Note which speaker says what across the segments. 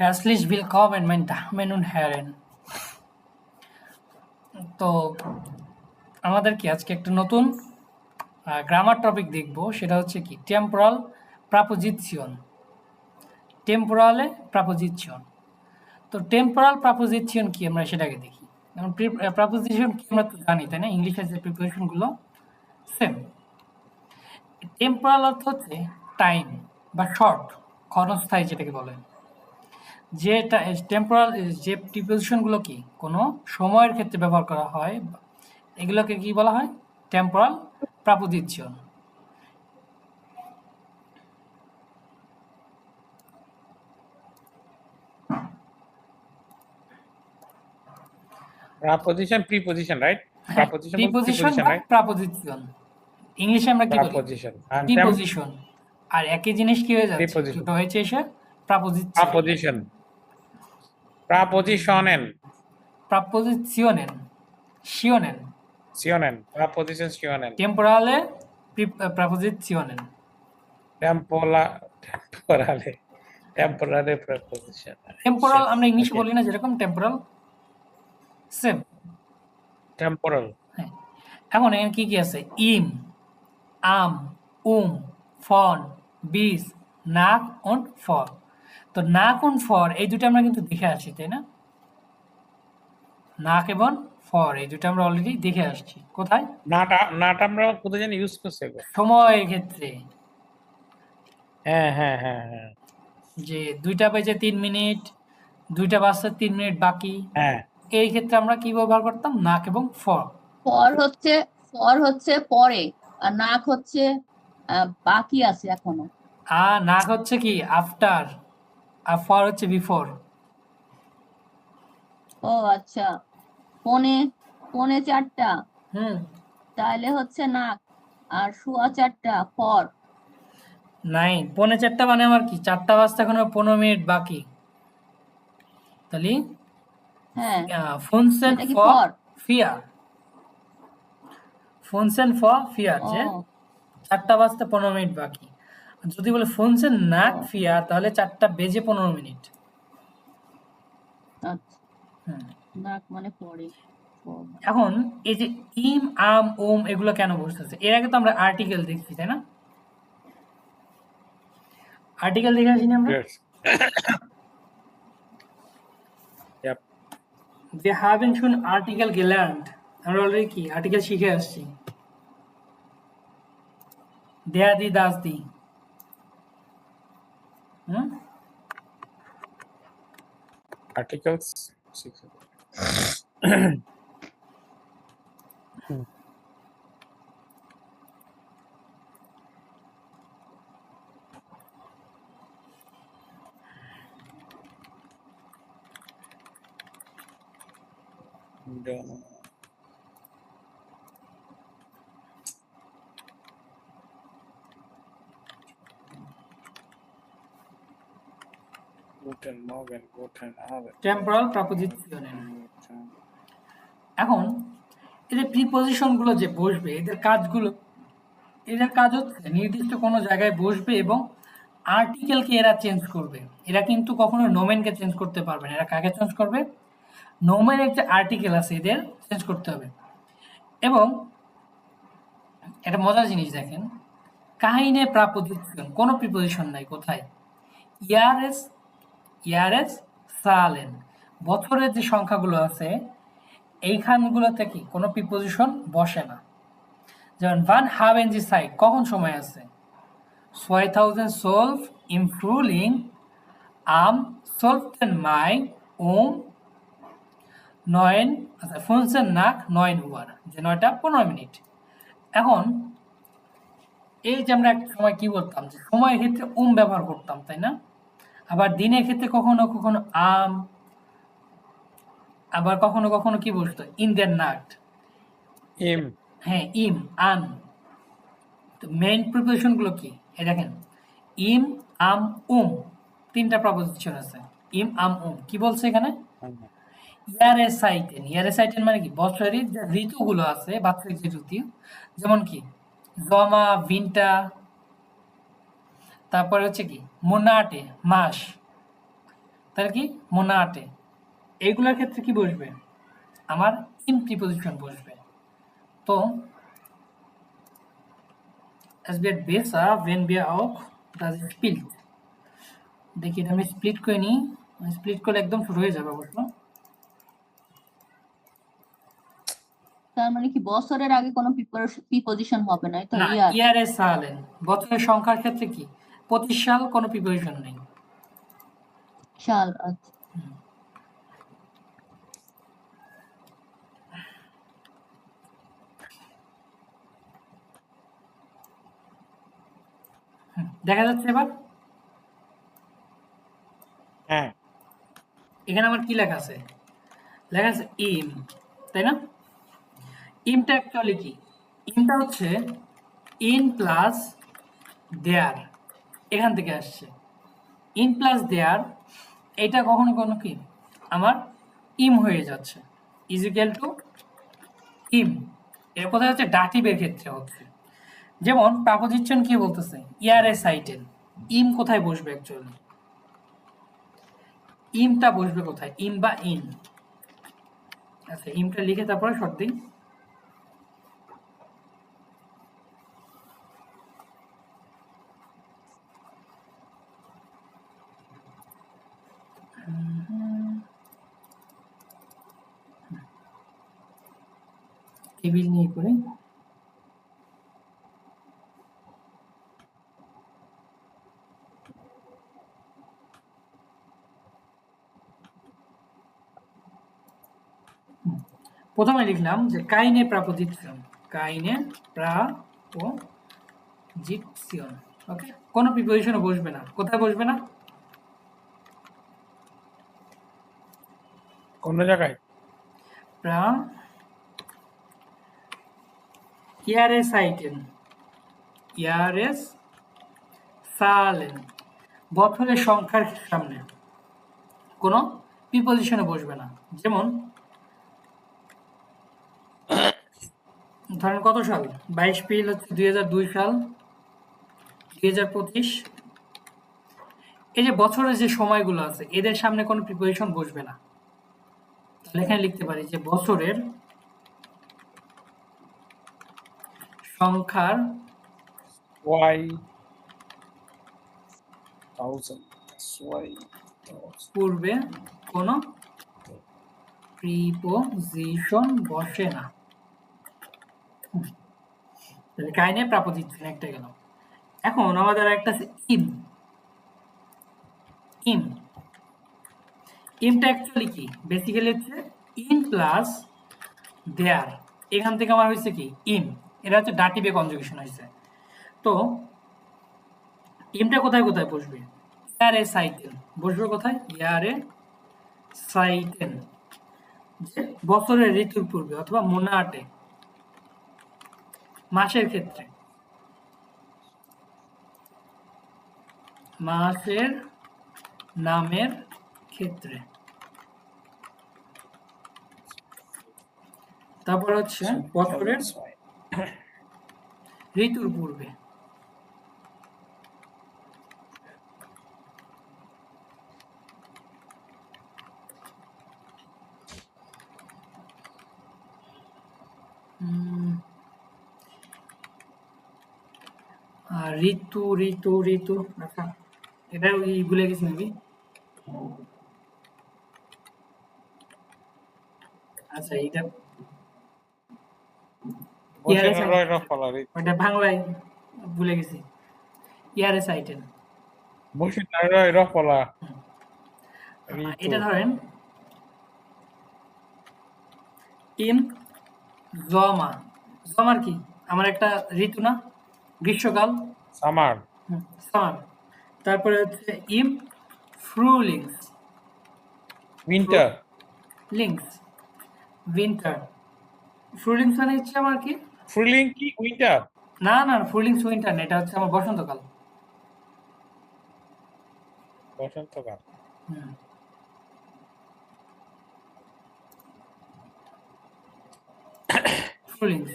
Speaker 1: Herzlich willkommen, meine Damen und Herren. তো আমাদের কি আজকে একটা নতুন গ্রামার টপিক দেখব, সেটা হচ্ছে কি টেম্পোরাল প্রাপোজিশন। টেম্পোরালে প্রাপোজিশন। তো টেম্পোরাল প্রাপোজিশন কি আমরা সেটাকে দেখি। যেমন প্রাপোজিশন কি আমরা তো জানি, তাই না? ইংলিশের যে প্রিপোজিশনগুলো সেম। টেম্পোরাল অর্থ হচ্ছে টাইম বা শর্ট, ক্ষণস্থায়ী যেটাকে বলে। যে টেম্পোরাল যে প্রিপোজিশনগুলো কি কোনো সময়ের ক্ষেত্রে ব্যবহার করা হয়, এগুলোকে কি বলা হয়? Temporal preposition.
Speaker 2: Preposition, preposition, right?
Speaker 1: হ্যাঁ,
Speaker 2: Preposition means
Speaker 1: প্রিপোজিশন
Speaker 2: preposition,
Speaker 1: বা
Speaker 2: right?
Speaker 1: প্রাপোজিশন। ইংলিশে আমরা কি বলি?
Speaker 2: Preposition. And
Speaker 1: preposition. আর একই জিনিস কি হয়ে যাচ্ছে?
Speaker 2: preposition.
Speaker 1: ছোট হয়েছে এসে preposition.
Speaker 2: Preposition. Prepositionen.
Speaker 1: প্রাপোজিশনের শিওনেন।
Speaker 2: Sionen. Preposition sionen.
Speaker 1: টেম্পোরালে প্রাপোজিশনের।
Speaker 2: Temporale. Temporary preposition.
Speaker 1: Temporal আমরা ইংলিশে
Speaker 2: Okay.
Speaker 1: বলি না যেরকম টেম্পোরাল, সেম।
Speaker 2: Temporal.
Speaker 1: হ্যাঁ, এখন এখানে কি কি আছে? ইম, আম, ফন, বিস, নাক und ফর। তো নাক und ফর এই দুটো আমরা কিন্তু দেখে আসছি, তাই না? নাক এবং ফর এই দুটো আমরা অলরেডি দেখে আসছি। কোথায়?
Speaker 2: Not আমরা কোথায় জানি ইউজ করছে গো?
Speaker 1: সময়ের ক্ষেত্রে।
Speaker 2: হ্যাঁ।
Speaker 1: যে 2টা বেজে 3 মিনিট, 2টা বাজতে 3 মিনিট বাকি,
Speaker 2: হ্যাঁ।
Speaker 1: এই ক্ষেত্রে আমরা কি ব্যবহার করতাম? নাক এবং ফর।
Speaker 3: ফর হচ্ছে পরে, আর নাক হচ্ছে বাকি আছে এখনো।
Speaker 1: নাক হচ্ছে কি আফটার, আর ফর হচ্ছে বিফোর।
Speaker 3: ও আচ্ছা, পৌনে 4টা তাহলে হচ্ছে নাক, আর 4:15 ফর।
Speaker 1: নাই, 3:45 মানে আমার কি 4টা বাজতে এখনো 15 মিনিট বাকি। তাহলে
Speaker 3: হ্যাঁ,
Speaker 1: ফুনসেন
Speaker 3: এটা কি
Speaker 1: ফর
Speaker 3: ফর?
Speaker 1: ফিয়ার। ফুনসেন ফর ফিয়ার, যে 4টা বাজতে 15 মিনিট বাকি। যদি বলে ফুনসেন নাক ফিয়ার, তাহলে 4টা বেজে 15 মিনিট।
Speaker 3: আচ্ছা, নাক মানে পরে।
Speaker 1: এখন এই যে ইম, আম, এগুলো কেন বসতেছে? এর আগে তো আমরা আর্টিকেল দেখছি, তাই না? আর্টিকেল দেখে আসিনি আমরা?
Speaker 2: Yes. Yep.
Speaker 1: We haven't schon Artikel gelernt. আমরা অলরেডি কি আর্টিকেল শিখে আসছি। দেয়া দি, দাস দি।
Speaker 2: Articles. Guten Morgen, guten Abend.
Speaker 1: Temporal preposition. এখন এদের প্রিপোজিশনগুলো যে বসবে, এদের কাজ হচ্ছে নির্দিষ্ট কোনো জায়গায় বসবে এবং আর্টিকেলকে এরা চেঞ্জ করবে। এরা কিন্তু কখনো নোমেনকে চেঞ্জ করতে পারবে না। এরা কাকে চেঞ্জ করবে? নোমেনের যে আর্টিকেল আছে এদের চেঞ্জ করতে হবে। এবং একটা মজার জিনিস দেখেন, কাহিনে প্রাপোজিশন, কোনো প্রিপোজিশন নাই। কোথায়? ইয়ারেস সালেন, বছরের যে সংখ্যাগুলো আছে এইখানগুলোতে কি কোনো প্রিপোজিশন বসে না। যেমন ভান হাবেন জি সাইড, কখন সময় আছে? 2012 im Frühling am 12. Mai um 15 nach 9 Uhr, যে 9টা 15 মিনিট। এখন এই যে আমরা একটা সময় কি বলতাম, যে সময়ের ক্ষেত্রে ব্যবহার করতাম, তাই না? আবার দিনের ক্ষেত্রে কখনো কখনো আম, আবার কখনো কখনো কি বলতো ইন দেয়ার নাট।
Speaker 2: Im.
Speaker 1: হ্যাঁ, ইম, আন। তো মেইন প্রিপোজিশন গুলো কি? এই দেখেন, ইম, আম, 3টা প্রিপোজিশন আছে। ইম, আম, কি বলছে এখানে? ইয়ারেসাইটেন মানে কি? বছরের যে ঋতুগুলো আছে, বাৎসরিক যে ঋতু, যেমন কি জমা, ভিন্টা, তারপরে হচ্ছে কি মোনাটে, মাস, তাহলে কি মোনাটে, এইগুলোর ক্ষেত্রে কি বসবে? আমার ইম প্রিপোজিশন বসবে। তো es wird besser wenn wir auch das spielt, দেখি এটা আমি স্প্লিট করে নিই, স্প্লিট করলে একদম শুরু হয়ে যাবে অবশ্য।
Speaker 3: তার মানে কি বছরের আগে কোনো প্রিপোজিশন হবে না, এটা
Speaker 1: না,
Speaker 3: ইয়ার।
Speaker 1: ইয়ারে সালেন, বছরের সংখ্যার ক্ষেত্রে কি 25 সাল কোনো প্রিপোজিশন নেই।
Speaker 3: সাল, আচ্ছা।
Speaker 1: দেখা যাচ্ছে এবার?
Speaker 2: হ্যাঁ,
Speaker 1: এখানে আমার কি লেখা আছে? লেখা আছে ইম, তাই না? ইমটা অ্যাকচুয়ালি কি? ইমটা হচ্ছে ইন প্লাস দেয়ার, এখান থেকে আসছে। ইন প্লাস দেয়ার, এটা কখনো কোনো কি আমার ইম হয়ে যাচ্ছে, ইজিক্যাল টু ইম। এর কথা হচ্ছে ডাটিভের ক্ষেত্রে হচ্ছে। যেমন প্রাপোজিশন কি বলতেছে? ইয়ারে সাইটেন, ইম কোথায় বসবে অ্যাকচুয়ালি? ইমটা বসবে কোথায়? ইম বা ইন? আচ্ছা, ইমটা লিখে তারপরে শর্ট দিই। টেবিল নিয়ে করে প্রথমে লিখলাম যে কাইনে প্রাপোজিশন, কাইনে প্রাপোজিশন, ওকে? কোনো প্রিপোজিশনে বসবে না। কোথায় বসবে না?
Speaker 2: কোন জায়গায়?
Speaker 1: প্রা ইয়ারেস সাইটেন, ইয়ারেস সালেন, বছরের সংখ্যার সামনে কোনো প্রিপোজিশনে বসবে না। যেমন ধরেন কত সাল? 22 এপ্রিল হচ্ছে 2002 সাল, 2025। এই যে বছরের যে সময়গুলো আছে এদের সামনে কোনো প্রিপোজিশন বসবে না। তাহলে এখানে লিখতে পারি যে বছরের সংখ্যার
Speaker 2: ওয়াই থাউজেন্ড, ওয়াই
Speaker 1: পূর্বে কোনো প্রিপোজিশন বসে না। তাহলে কাইনে প্রাপোজিশন একটা গেল। এখন আমাদের একটা আছে ইম। ইম, ইমটা অ্যাকচুয়ালি কি? বেসিক্যালি হচ্ছে ইন প্লাস দেয়ার, এখান থেকে আমার হয়েছে কি ইম, এটা হচ্ছে ডাটিভে কনজুগেশন হয়েছে। তো ইমটা কোথায় কোথায় বসবে? ইয়ারে সাইটেন বসবে কোথায়? ইয়ারে সাইটেন, যে বছরের ঋতুর পূর্বে, অথবা মোনাটে মাসের ক্ষেত্রে, মাসের নামের ক্ষেত্রে। তারপর হচ্ছে বছরের ঋতুর পূর্বে। আর ঋতু ঋতু ঋতু, আচ্ছা এটা ওই ভুলে গেছি নাকি? আচ্ছা এটা ইয়ারে ওটা বাংলায় ভুলে গেছি, ইয়ারে সাইটেন। এটা ধরেন ইম জমা, জমার কি আমার একটা ঋতু না, গ্রীষ্মকাল,
Speaker 2: সামার,
Speaker 1: সামার। তারপরে হচ্ছে ইম ফ্রুলিংস,
Speaker 2: উইন্টার,
Speaker 1: লিংস, উইন্টার। ফ্রুলিংস মানে হচ্ছে আমার কি?
Speaker 2: ফ্রুলিং কি উইন্টার?
Speaker 1: না না, ফ্রুলিংস উইন্টার না, এটা হচ্ছে আমার বসন্তকাল।
Speaker 2: বসন্তকাল।
Speaker 1: ফ্রুলিংস।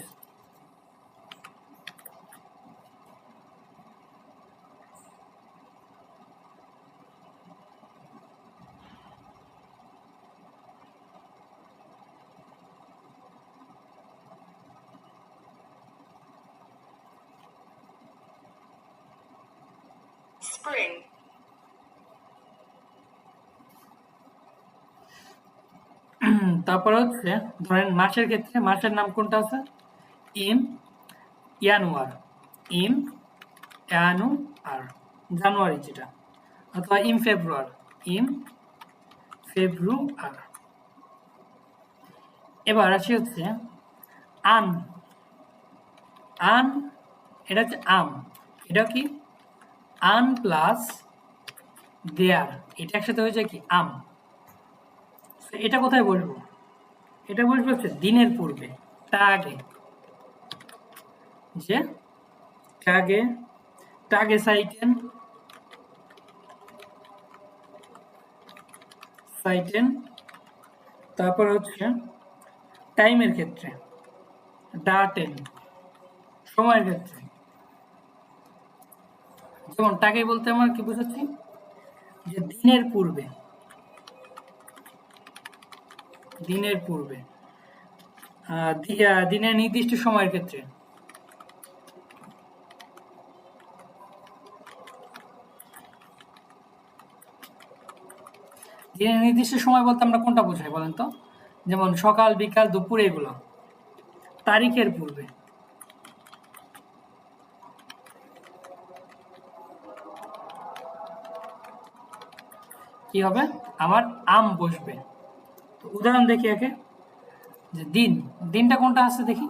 Speaker 1: তারপরে হচ্ছে ধরেন মাসের ক্ষেত্রে মাসের নাম কোনটা আছে? ইম ইয়ানুয়ার, ইম ইয়ানুয়ার, জানুয়ারি যেটা, অথবা ইম ফেব্রুয়ার, ইম ফেব্রুয়ার। এবার আসি হচ্ছে আন, আন এটা হচ্ছে আম, এটা কি আন প্লাস দেয়ার, এটা একসাথে হয়ে যায় কি আম। তো এটা কোথায় বসবো? এটা বসবে হচ্ছে দিনের পূর্বে, টাগে, যে টাগে, টাগে সাইটেন, সাইটেন। তারপর হচ্ছে টাইমের ক্ষেত্রে ডাটেন, সময়ের ক্ষেত্রে। যেমন টাগে বলতে আমরা কি বুঝাচ্ছি? যে দিনের পূর্বে, দিনের পূর্বে, দিনের নির্দিষ্ট সময়ের ক্ষেত্রে। দিনের নির্দিষ্ট সময় বলতে আমরা কোনটা বোঝাই বলেন তো? যেমন সকাল, বিকাল, দুপুর, এগুলো। তারিখের পূর্বে কি হবে? আমার আম বসবে। তো উদাহরণ দেখি একে, যে দিন, দিনটা কোনটা আছে দেখি?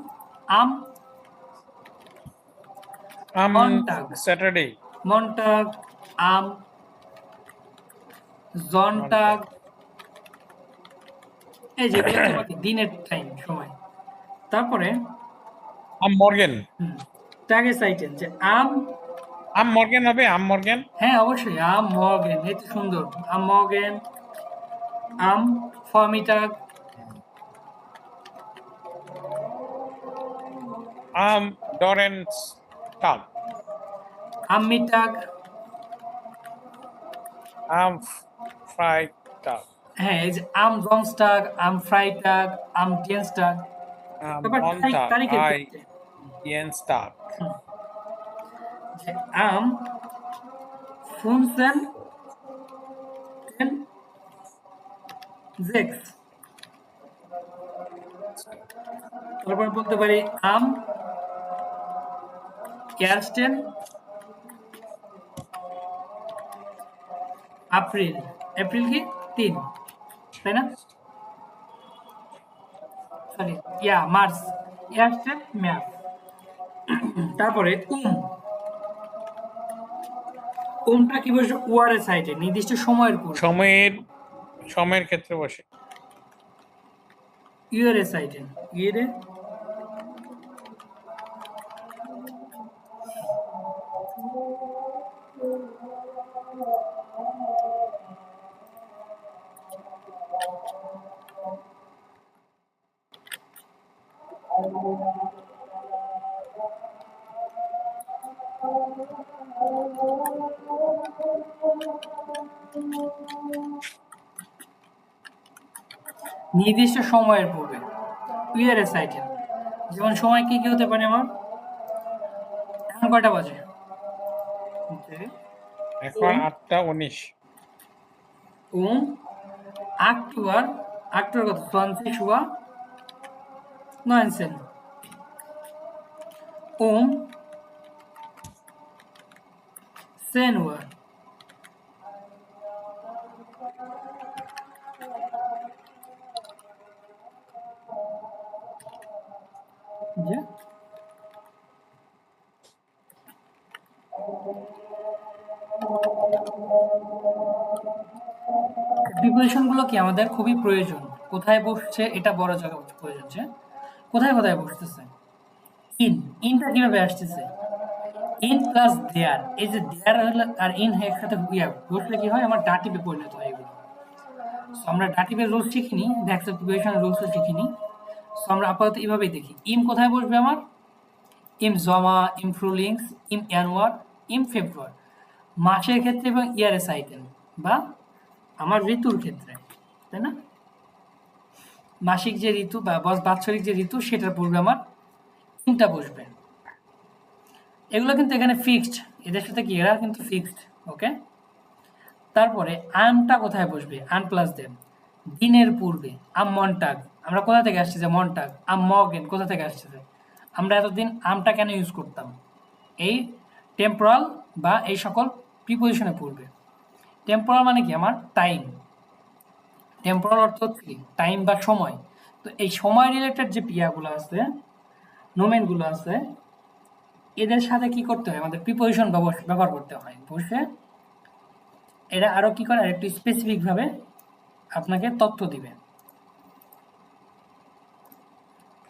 Speaker 1: আম, মন্টাগ,
Speaker 2: স্যাটারডে,
Speaker 1: মন্টাগ, আম, জনটাগ, এই যেগুলো হচ্ছে আমাদের দিনের টাইম, সময়। তারপরে
Speaker 2: আম মর্গেন,
Speaker 1: টাগে সাইটেন, যে আম,
Speaker 2: আম মর্গেন হবে, আম মর্গেন,
Speaker 1: হ্যাঁ অবশ্যই আম মর্গেন, এই তো সুন্দর, আম মর্গেন, আম ফর্মিটাগ,
Speaker 2: আম ডরেন্স টাগ,
Speaker 1: আম মিটাগ,
Speaker 2: আম ফ্রাই টাগ,
Speaker 1: হ্যাঁ এই যে আম জনস্টাগ, আম ফ্রাইটাগ, আম ডিয়েন্সটাগ।
Speaker 2: আম
Speaker 1: তারপর
Speaker 2: মন্টাগ,
Speaker 1: তারিখের
Speaker 2: আই
Speaker 1: ক্ষেত্রে
Speaker 2: ডিয়েন্স টাগ,
Speaker 1: যে আম ফুনসেন টেন জেক্স। তারপর বলতে পারি আম এয়ারস্টেন এপ্রিল, এপ্রিল কি 3, তাই না? সরি, মার্চ, এয়ারস্টেন ম্যাপ। তারপরে উমটা কি বসে? ওয়ারের সাইডে, নির্দিষ্ট সময়ের পর।
Speaker 2: সময়ের, সময়ের ক্ষেত্রে বসে।
Speaker 1: ইউরে সাইডে, ইউরে, নির্দিষ্ট সময়ের পূর্বে, ইউরে সাইডে। যেমন সময় কি কি হতে পারে আমার? এখন কয়টা বাজে?
Speaker 2: এখন 8টা 19।
Speaker 1: অক্টোবর, অক্টোবর কত? 20 Uhr 19 10 Uhr। যে প্রিপোজিশন গুলো কি আমাদের খুবই প্রয়োজন। কোথায় বসছে এটা বড় জায়গা প্রয়োজন, যে কোথায় কোথায় বসতেছে। ইনটা কিভাবে আসতেছে? ইন প্লাস দেয়ার, এই যে দেয়ার হলো আর ইন একসাথে বসলে কি হয়? আমার ডাটিভে পরিণত হয় এগুলো। সো আমরা ডাটিভের রুলস শিখিনি, ভ্যাক্সের প্রিপোজিশনের রুলসও শিখিনি। সো আমরা আপাতত এইভাবেই দেখি। ইম কোথায় বসবে আমার? ইম জমা, ইম ফ্রুলিংস, ইম ইয়ানুয়ার, ইম ফেব্রুয়ার। মাসের ক্ষেত্রে এবং ইয়ারের সাইকেল বা আমার ঋতুর ক্ষেত্রে, তাই না? মাসিক যে ঋতু বা বাৎসরিক যে ঋতু, সেটার পূর্বে আমার ইমটা বসবে। এগুলো কিন্তু এখানে ফিক্সড, এদের সাথে কি এরা কিন্তু ফিক্সড। ওকে, তারপরে আনটা কোথায় বসবে? আন প্লাস দেব, দিনের পূর্বে। মন্টাগ, আমরা কোথা থেকে আসছে যে মন্টাগ? মর্গেন কোথা থেকে আসছে? আমরা এতদিন আমটা কেন ইউজ করতাম? এই টেম্পোরাল বা এই সকল প্রিপোজিশনের পূর্বে। টেম্পোরাল মানে কি? আমার টাইম। টেম্পোরাল অর্থ হচ্ছে কি? টাইম বা সময়। তো এই সময় রিলেটেড যে পিয়াগুলো আছে, নোমেনগুলো আছে, এদের সাথে কি করতে হয়? আমাদের প্রিপোজিশন ব্যবহার করতে হয়। বসে এরা আরো কি করে? একটু স্পেসিফিক ভাবে আপনাকে তথ্য দিবে।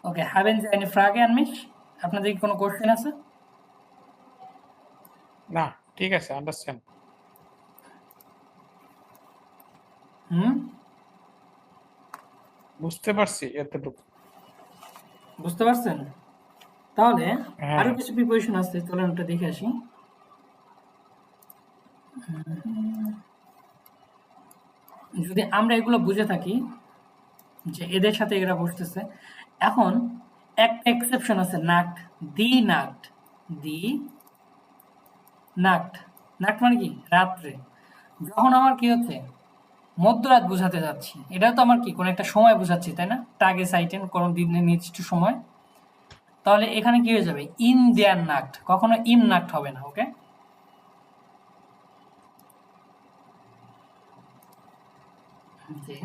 Speaker 1: ওকে, haben Sie eine Frage an mich? আপনাদের কি কোনো কোশ্চেন আছে?
Speaker 2: না, ঠিক আছে, আন্ডারস্ট্যান্ড।
Speaker 1: হুম,
Speaker 2: বুঝতে পারছি এতটুকু।
Speaker 1: বুঝতে পারছেন? তাহলে
Speaker 2: হ্যাঁ।
Speaker 1: আরো কিছু প্রিপোজিশন আছে, চলেন ওটা দেখে আসি। যদি আমরা এগুলো বুঝে থাকি যে এদের সাথে এরা বসতেছে, এখন একটা এক্সেপশন আছে, নাক্ট। দি নাক্ট, দি নাক্ট। নাক্ট মানে কি? রাত্রে। যখন আমার কি হচ্ছে, মধ্যরাত বোঝাতে যাচ্ছি, এটাও তো আমার কি কোনো একটা সময় বোঝাচ্ছি, তাই না? টাগে সাইটেন কোনো দিনের নির্দিষ্ট সময়। তাহলে এখানে কি হয়ে যাবে? ইন দেয়ার নাক্ট, কখনো ইম নাক্ট হবে না। ওকে, যে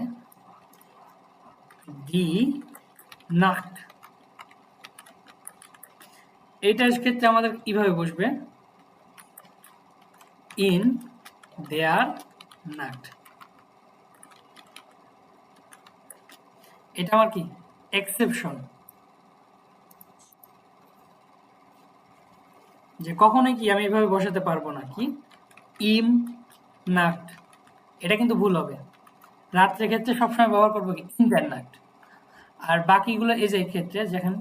Speaker 1: দি নাক্ট, এইটার ক্ষেত্রে আমাদের কিভাবে বসবে? ইন দেয়ার নাক্ট। এটা আমার কি? এক্সেপশন, যে কখনোই কি আমি এভাবে বসাতে পারবো না। কি? ইম নাক্ট, এটা কিন্তু ভুল হবে। রাত্রের ক্ষেত্রে সবসময় ব্যবহার করবো কি? In their নাক্ট। আর বাকিগুলো এই যে ক্ষেত্রে যেখানে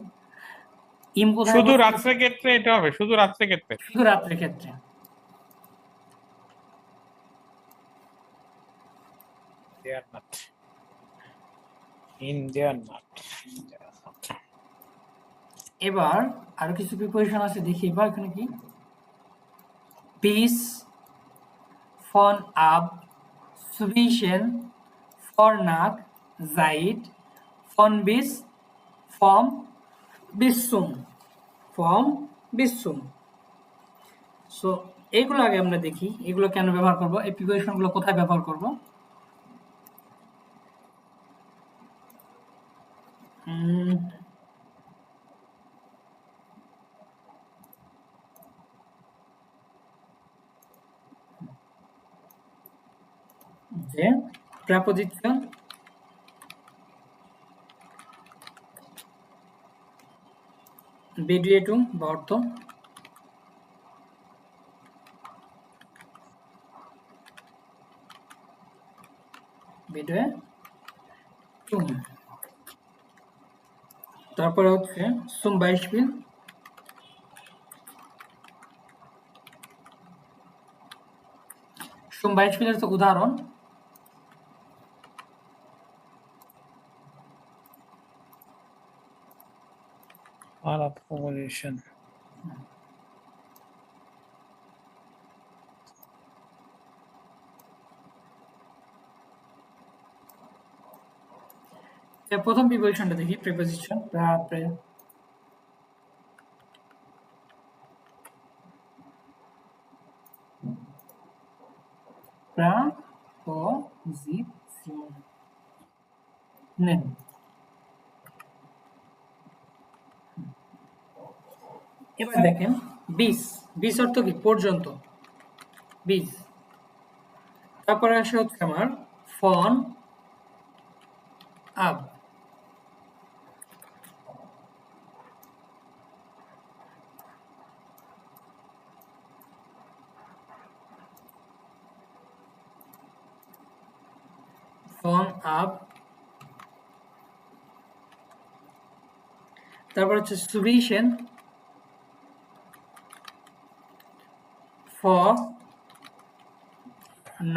Speaker 1: ইম কোথায়
Speaker 2: শুধু
Speaker 1: বসবে?
Speaker 2: রাত্রের ক্ষেত্রে এটা হবে, শুধু রাত্রের ক্ষেত্রে।
Speaker 1: শুধু রাত্রের ক্ষেত্রে।
Speaker 2: They are not. In they are not.
Speaker 1: এবার আরো কিছু প্রিপোজিশন আছে, দেখি এবার এখানে কি? পিস, ফন আব, সুবিশন, ফরনাক, জাইড, ফন বিস, ফর্ম বিসুম, ফর্ম বিসুম। সো এইগুলো আগে আমরা দেখি, এগুলো কেন ব্যবহার করব, এই প্রিপোজিশনগুলো কোথায় ব্যবহার করব। যে প্রেপোজিশন, বেডিয়েটুম বা অর্থ, বেডুয়ে টুম, তারপরে হচ্ছে সুম বাইশপিল, সুম বাইশপিলের তো উদাহরণ
Speaker 2: All of population.
Speaker 1: প্রথম প্রিপোজিশনটা দেখি, প্রিপোজিশন প্রাপোজিশন। এবার দেখেন, বিশ, বিশ অর্থ কি? পর্যন্ত, বিশ। তারপরে আসে হচ্ছে আমার ফন আব, ফন আব। তারপর হচ্ছে সুবিশন, ফ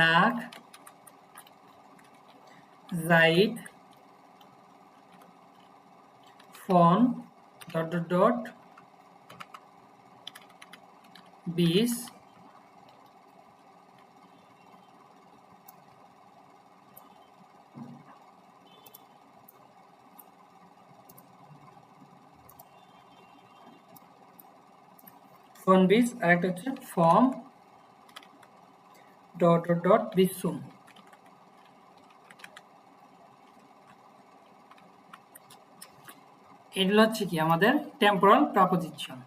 Speaker 1: নাক, জাইড, ফন ডট ডট ডট বিশ, ফন বিস, আর একটা হচ্ছে ফর্ম ডট ডট ডট বিসুম। এগুলো হচ্ছে কি আমাদের টেম্পোরাল প্রাপোজিশন।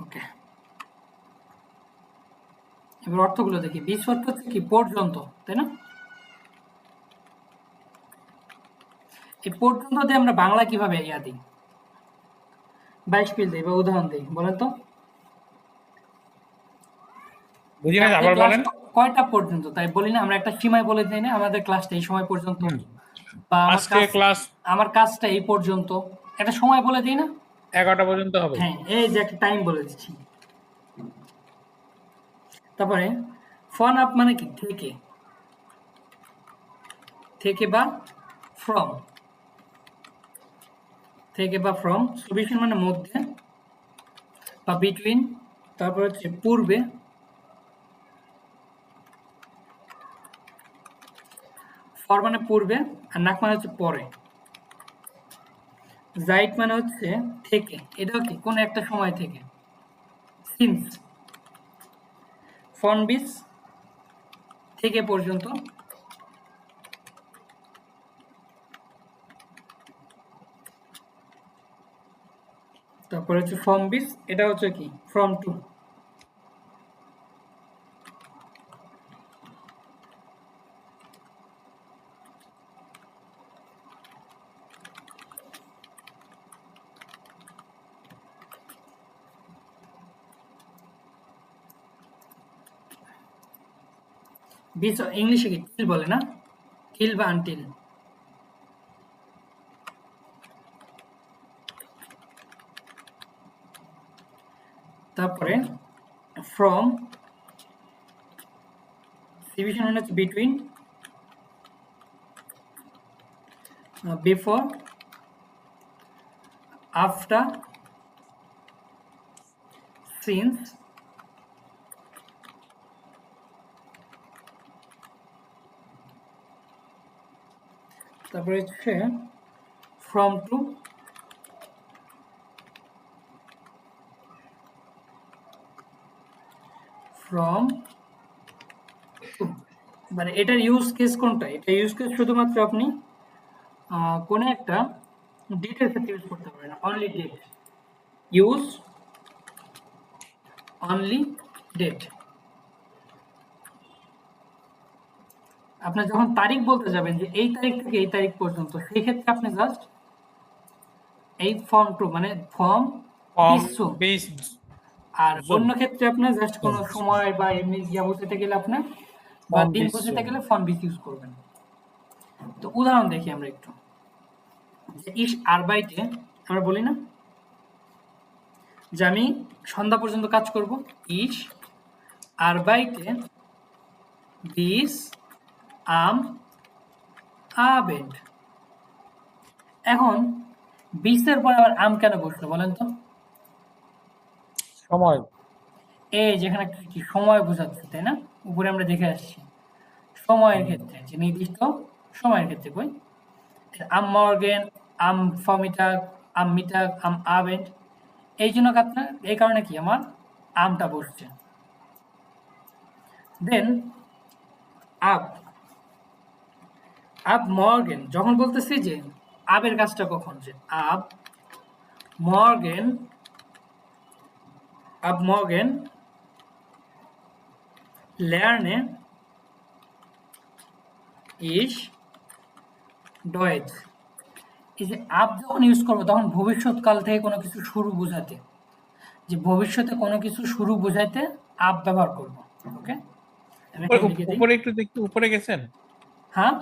Speaker 1: ওকে, এবার অর্থগুলো দেখি। বিশ অর্থ হচ্ছে কি পর্যন্ত, তাই না? এই পর্যন্ত দিয়ে আমরা বাংলা কিভাবে ইয়া দিই, বাইশপিল দিই বা উদাহরণ দিই, বলেন তো?
Speaker 2: বুঝি না,
Speaker 1: আমাদের
Speaker 2: আবার
Speaker 1: ক্লাস
Speaker 2: বলেন।
Speaker 1: কয়টা পর্যন্ত, তাই বলি না আমরা একটা সীমায় বলে দিই না আমাদের ক্লাসটা এই সময় পর্যন্ত,
Speaker 2: হুম।
Speaker 1: বা
Speaker 2: আজকে ক্লাস
Speaker 1: আমার কাজটা এই পর্যন্ত, একটা সময় বলে দিই না?
Speaker 2: 11টা পর্যন্ত হবে।
Speaker 1: হ্যাঁ, এই যে একটা টাইম বলে দিচ্ছি। তারপরে ফন আপ মানে কি থেকে, থেকে বা ফ্রম, থেকে বা ফ্রম। সলিউশন মানে মধ্যে বা বিটুইন। তারপর হচ্ছে পূর্বে, ফর মানে পূর্বে, আর নাক মানে হচ্ছে পরে। জাইট মানে হচ্ছে থেকে, এটাও কি কোন একটা সময় থেকে, সিন্স। ফন বিস থেকে পর্যন্ত। তারপরে হচ্ছে ফ্রম বিস, এটা হচ্ছে কি ফ্রম টু। বিস ইংলিশে কি টিল বলে না, টিল বা আনটিল। তারপরে ফ্রম, ডিভিশন মানে হচ্ছে বিটুইন, বিফোর, আফটার, সিন্স, তারপরে হচ্ছে ফ্রম টু, ফ্রম টু। মানে এটার ইউজ কেস কোনটা? এটা ইউজ কেস শুধুমাত্র আপনি কোনো একটা ডেটের ক্ষেত্রে ইউজ করতে পারেন, only date, use only date. আপনি যখন তারিখ বলতে যাবেন যে এই তারিখ থেকে এই তারিখ পর্যন্ত, সেই ক্ষেত্রে আপনি জাস্ট এই ফর্ম টু মানে ফর্ম
Speaker 2: ফর্ম
Speaker 1: বিশু।
Speaker 2: বেস
Speaker 1: আর
Speaker 2: জুম
Speaker 1: অন্য ক্ষেত্রে আপনার জাস্ট কোনো সময় বা এমনি ইয়া বোঝাতে গেলে আপনার বা
Speaker 2: ফর্ম
Speaker 1: দিন
Speaker 2: বেস
Speaker 1: বোঝাতে
Speaker 2: জুম।
Speaker 1: গেলে ফর্ম বিস ইউজ করবেন। তো উদাহরণ দেখি আমরা একটু। যে ইস আরবাইটে আমরা বলি না যে আমি সন্ধ্যা পর্যন্ত কাজ করব, ইস আরবাইটে বিস আম আবেন্ড। এখন বিসের পর আবার আম কেন বসলো বলেন তো?
Speaker 2: সময়।
Speaker 1: এই যেখানে একটা কি সময় বোঝাচ্ছে, তাই না? উপরে আমরা দেখে আসছি সময়ের ক্ষেত্রে, যে নির্দিষ্ট সময়ের ক্ষেত্রে কই আম মর্গেন, আম ফমিটাগ, আম মিটাগ, আম আবেন্ড। এই জন্য আপনার এই কারণে কি আমার আমটা বসছে। দেন আপ, আপ মর্গেন যখন বলতেছি যে আবের কাজটা কখন, যে আপ মর্গেন, আপ মর্গেন লেয়ার্নে ইস ডয়েজ। এই যে আপ যখন ইউজ করবো তখন ভবিষ্যৎকাল থেকে কোনো কিছু শুরু বোঝাতে, যে ভবিষ্যতে কোনো কিছু শুরু বোঝাইতে আপ ব্যবহার করব। ওকে, আমি
Speaker 2: উপরে
Speaker 1: একটা লিখে দিই।
Speaker 2: উপরে একটু দেখতে উপরে গেছেন।
Speaker 1: হ্যাঁ,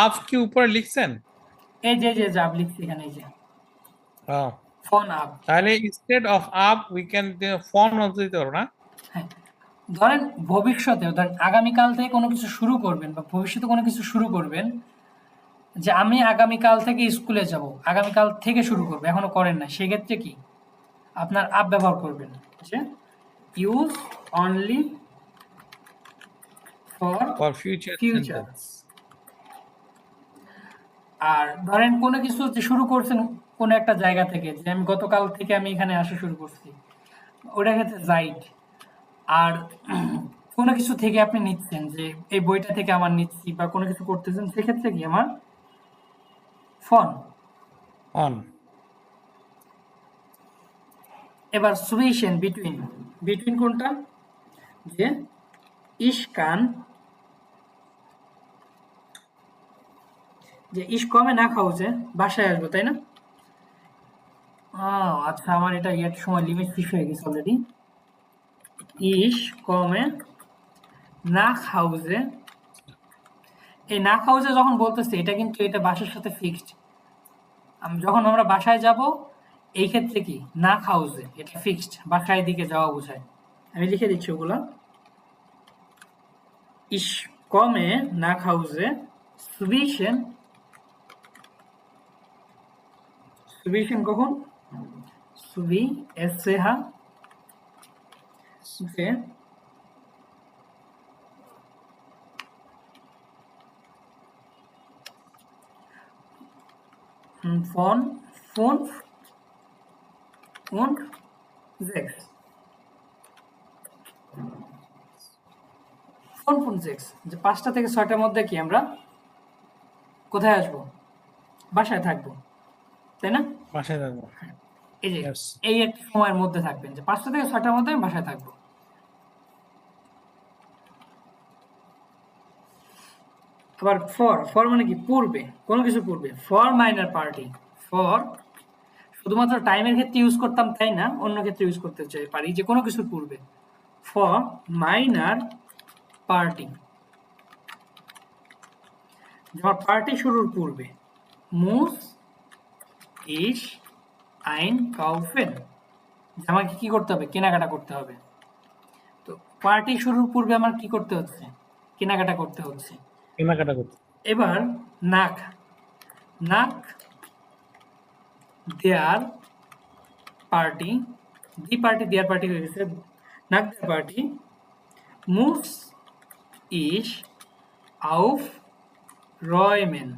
Speaker 2: আপ কি উপরে লিখছেন?
Speaker 1: এই যে আপ লিখছি এখানে, এই যে
Speaker 2: হ্যাঁ।
Speaker 1: Fun up.
Speaker 2: তাহলে instead of up we can fun also দিতে পারো না?
Speaker 1: হ্যাঁ, ধরেন ভবিষ্যতে, ধরেন আগামীকাল থেকে কোনো কিছু শুরু করবেন বা ভবিষ্যতে কোনো কিছু শুরু করবেন, যে আমি আগামীকাল থেকে স্কুলে যাব, আগামীকাল থেকে শুরু করবো, এখনো করেন না, সেক্ষেত্রে কি আপনার আপ ব্যবহার করবেন, যে use only for
Speaker 2: For future
Speaker 1: future.
Speaker 2: sentence.
Speaker 1: আর ধরেন কোনো কিছু যে শুরু করছেন কোনো একটা জায়গা থেকে, যে আমি গতকাল থেকে আমি এখানে আসা শুরু করছি, ওটা ক্ষেত্রে যাইড। আর কোনো কিছু থেকে আপনি নিচ্ছেন, যে এই বইটা থেকে আমার নিচ্ছি বা কোনো কিছু করতেছেন, সেক্ষেত্রে কি আমার ফন।
Speaker 2: On.
Speaker 1: এবার সুইশন বিটুইন, বিটুইন কোনটা, যে ইশকান, যে ইশ কমে না খাওজে বাসায় আসবো, তাই না? আচ্ছা, আমার এটা এর সময় লিমিট শেষ হয়ে গেছে অলরেডি। ইশ কমে না খাউজে, এই না খাউজে যখন বলতেছি, এটা কিন্তু এটা বাসার সাথে ফিক্সড। যখন আমরা বাসায় যাব, এই ক্ষেত্রে কি না খাউজে, এটা ফিক্সড, বাসায় দিকে যাওয়া বোঝায়। আমি লিখে দিচ্ছি ওগুলো। ইশ কমে না খাউজে সুবিশন, সুবিশন কখন, সুবি এসেহা, যে ফোন ফোন und 6 ফোন 6, যে 5টা থেকে 6টার মধ্যে কি আমরা কোথায় আসবো, বাসায় থাকবো, তাই না?
Speaker 2: বাসায় থাকবো।
Speaker 1: এই যে
Speaker 2: Yes.
Speaker 1: এই একটা সময়ের মধ্যে থাকবেন, যে 5টা থেকে 6টার মধ্যে আমি বাসায় থাকবো। আবার ফর, ফর মানে কি পূর্বে, কোনো কিছু পূর্বে। ফর মাইনার পার্টি, ফর শুধুমাত্র টাইমের ক্ষেত্রে ইউজ করতাম তাই না, অন্য ক্ষেত্রে ইউজ করতে চাই পারি, যে কোনো কিছুর পূর্বে। ফর মাইনার পার্টি, যেমন পার্টি শুরুর পূর্বে। মুস ইস আইন কাউফেন, যে আমাকে কি করতে হবে, কেনাকাটা করতে হবে। তো পার্টি শুরুর পূর্বে আমার কি করতে হচ্ছে, কেনাকাটা করতে হচ্ছে।
Speaker 2: কেনাকাটা করতে।
Speaker 1: এবার নাক, নাক দেয়ার পার্টি, দি পার্টি দেয়ার পার্টি হয়ে গেছে, নাক দেয়ার পার্টি মুস ইস আউফ রয়মেন,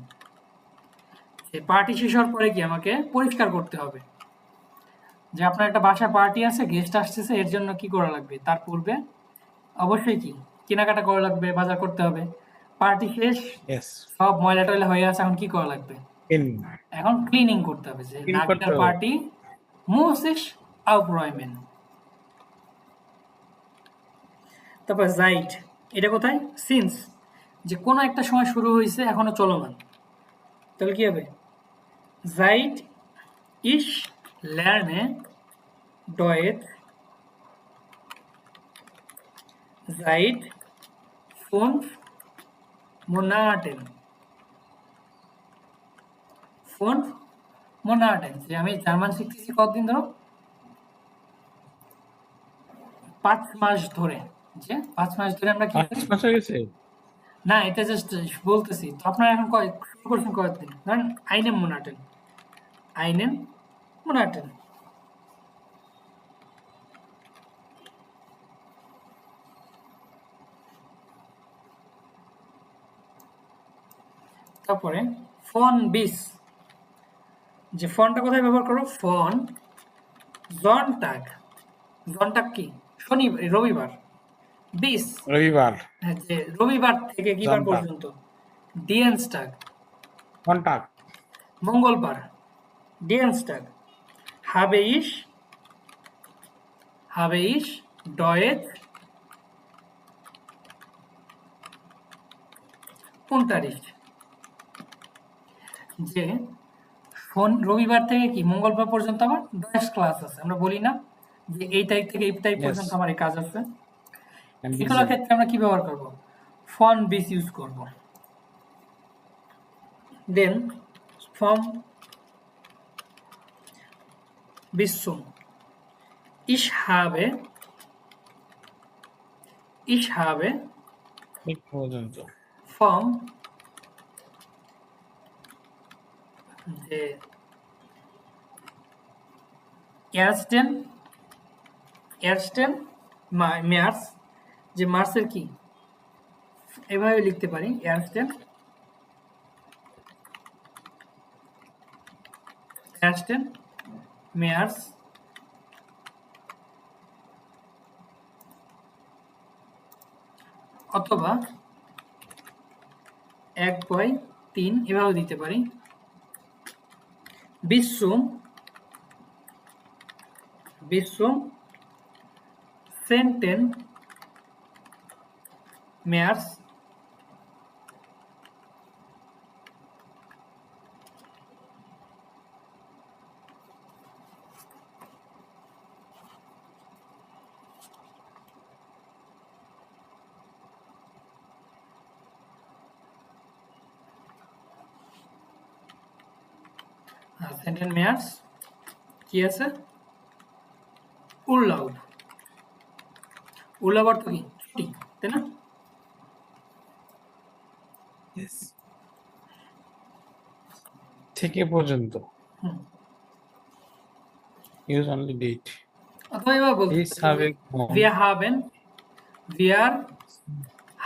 Speaker 1: পার্টি শেষ হওয়ার পরে কি আমাকে পরিষ্কার করতে হবে, যে আপনার একটা বাসায় পার্টি আছে, গেস্ট আসতেছে, এর জন্য কি করা লাগবে, তার পূর্বে অবশ্যই কি কেনাকাটা করা লাগবে, বাজার করতে হবে। পার্টি শেষ,
Speaker 2: Yes.
Speaker 1: সব ময়লা টয়লা হয়ে আছে, এখন কি করা লাগবে,
Speaker 2: In.
Speaker 1: এখন ক্লিনিং করতে হবে, যে
Speaker 2: Clean করতে
Speaker 1: নাকটার
Speaker 2: হবে।
Speaker 1: পার্টি মুসিস আউফরয়মেন। তারপর জাইট, এটা কোথায়, সিন্স, যে কোনো একটা সময় শুরু হয়েছে, এখনো চলমান, তাহলে কি হবে, জাইট ইস lernen Deutsch seit 5 Monaten, 5 Monaten, যে আমি জার্মান শিখতেছি কতদিন ধরে, 5 মাস ধরে, যে 5 মাস ধরে আমরা কি
Speaker 2: 5
Speaker 1: করি,
Speaker 2: মাস হয়ে গেছে?
Speaker 1: না এটা জাস্ট বলতেছি। তো আপনারা এখন শুরু করছেন কয়েকদিন, ধরেন আইনেম মোনাটেন, আইনেম মোনাটেন। তারপরে ফন বিস, যে ফনটা কোথায় ব্যবহার করো, ফন জনটাগ, জনটাগ কি শনি রবিবার, বিস
Speaker 2: রবিবার।
Speaker 1: যে রবিবার থেকে কি বার
Speaker 2: জনটাগ।
Speaker 1: পর্যন্ত, ডিয়েন্সটাগ
Speaker 2: কন্টাক্ট।
Speaker 1: মঙ্গলবার, ডিয়েন্সটাগ হাবে ইস ডয়েট 29, যে রবিবার থেকে কি মঙ্গলবার পর্যন্ত আমার 10 ক্লাস আছে, আমরা বলি না যে এই তারিখ থেকে এই তারিখ
Speaker 2: Yes.
Speaker 1: পর্যন্ত আমার এই কাজ আছে,
Speaker 2: And
Speaker 1: এগুলোর
Speaker 2: busy.
Speaker 1: ক্ষেত্রে আমরা কি ব্যবহার করব, ফন বিস ইউজ করব। দেন form bis zum ich habe
Speaker 2: ঠিক পর্যন্ত
Speaker 1: vom যে ersten März যে মার্চের কি এভাবে লিখতে পারি ersten März অথবা 1/3 এভাবে দিতে পারি bis zum 10. März সেন্টেন মেয়ার্স কি আছে উল্লাভ অর্থ কি ছুটি তাই না
Speaker 2: yes থেকে পর্যন্ত use only date
Speaker 1: অথবা এবার বলতে
Speaker 2: is have gone
Speaker 1: wir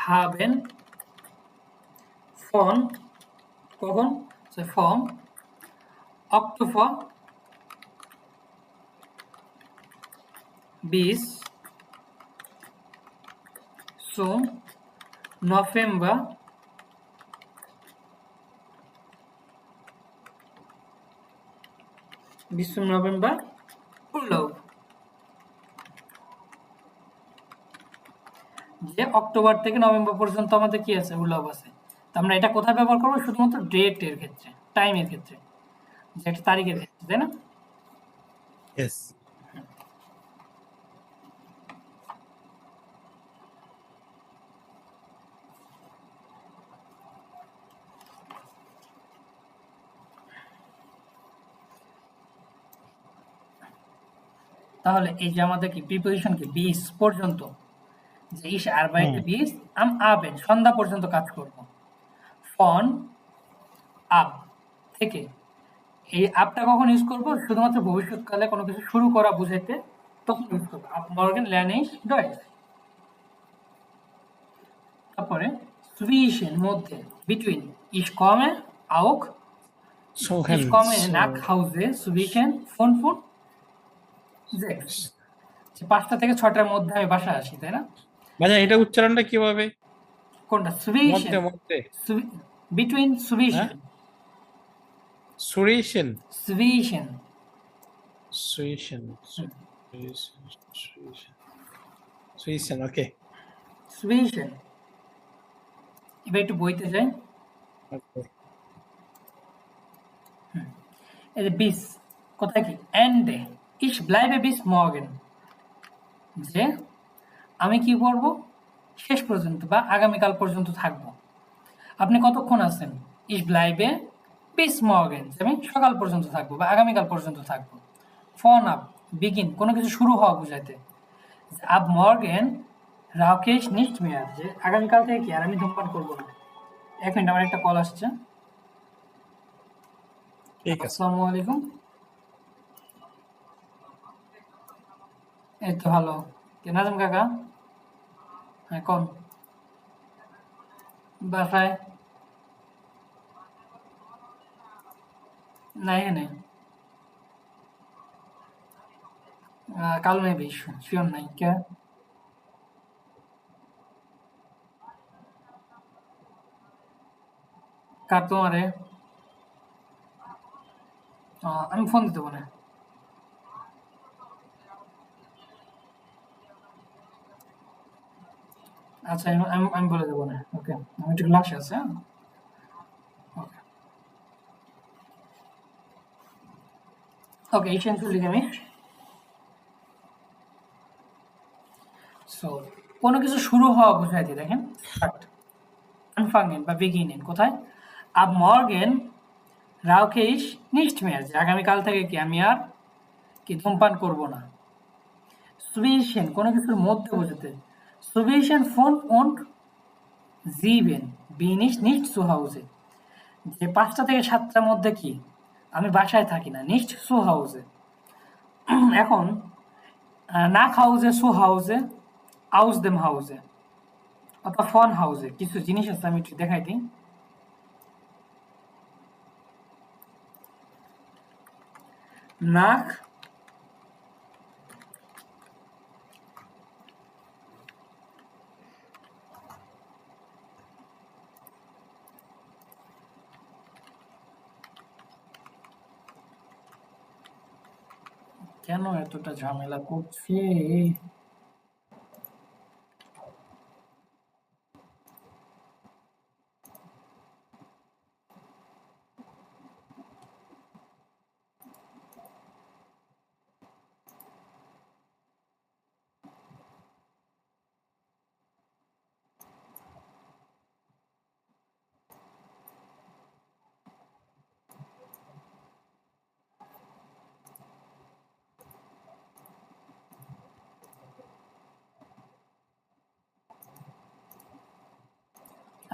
Speaker 1: haben von কখন vom Oktober bis zum November Urlaub যে অক্টোবর থেকে নভেম্বর পর্যন্ত আমাদের কি আছে উল্লাভ আছে তো আমরা এটা কোথায় ব্যবহার করবো শুধুমাত্র ডেটের ক্ষেত্রে টাইমের ক্ষেত্রে যে একটা তারিখের ক্ষেত্রে তাই না
Speaker 2: yes
Speaker 1: তাহলে এই যে আমাদের কি প্রিপোজিশন কি 20 পর্যন্ত যে ich arbeite bis am Abend সন্ধ্যা পর্যন্ত কাজ করব von ab থেকে এই আপটা কখন ইউজ করব শুধুমাত্র ভবিষ্যৎকালে কোনো কিছু শুরু করা বুঝাইতে তখন ইউজ করব ab morgen lerne ich Deutsch তারপরে zwischen মধ্যে between ich komme auch
Speaker 2: so
Speaker 1: ich komme nach Hause zwischen 5 und 6 5টা থেকে 6টার মধ্যে আমি বাসায় আসি তাই না
Speaker 2: মানে এটা উচ্চারণটা কিভাবে
Speaker 1: কোনটা
Speaker 2: মধ্যে
Speaker 1: zwischen
Speaker 2: মধ্যে
Speaker 1: between
Speaker 2: হ্যাঁ Surishan
Speaker 1: zwischen
Speaker 2: Surishan okay
Speaker 1: zwischen এবার একটু বইতে যাই
Speaker 2: okay
Speaker 1: এই যে bis কোথায় কি ende ich bleibe bis morgen যে আমি কি করব শেষ পর্যন্ত বা আগামীকাল পর্যন্ত থাকব আপনি কতক্ষণ আছেন ich bleibe bis morgen আমি সকাল পর্যন্ত থাকবো বা আগামীকাল পর্যন্ত থাকবো von ab begin কোনো কিছু শুরু হওয়া বোঝাইতে ab morgen rauche ich nicht mehr যে আগামীকাল থেকে কি আর আমি ধূমপান করব না এক মিনিট আমার একটা কল আসছে
Speaker 2: ঠিক আছে
Speaker 1: আসসালামু আলাইকুম এই তো ভালো কে নাজম কাকা হ্যাঁ কোন বাসায় নাই নেই কাল মেবি শিওর নাই কে কার তোমারে আমি ফোন দিতে পারে আচ্ছা আমি বলে দেবো না ওকে আমি একটু ক্লাসে আছে হ্যাঁ ওকে ওকে essentially আমি সো কোনো কিছু শুরু হওয়া বোঝাই দিই দেখেন স্টার্ট anfangen বা beginnen কোথায় ab morgen rauche ich nicht mehr যে আগামীকাল থেকে কি আমি আর কি ধূমপান করব না। সুবিশন কোনো কিছুর মধ্যে বোঝাতে, সুবিশন phone und sieben bin ich nicht zu Hause, যে 5টা থেকে 7টার মধ্যে কি আমি বাসায় থাকি না, nicht zu Hause। এখন nach Hause, zu Hause, aus dem Hause অথবা von Hause কিছু জিনিস আছে, আমি একটু দেখাই দিই। nach কেন এতটা ঝামেলা করছে?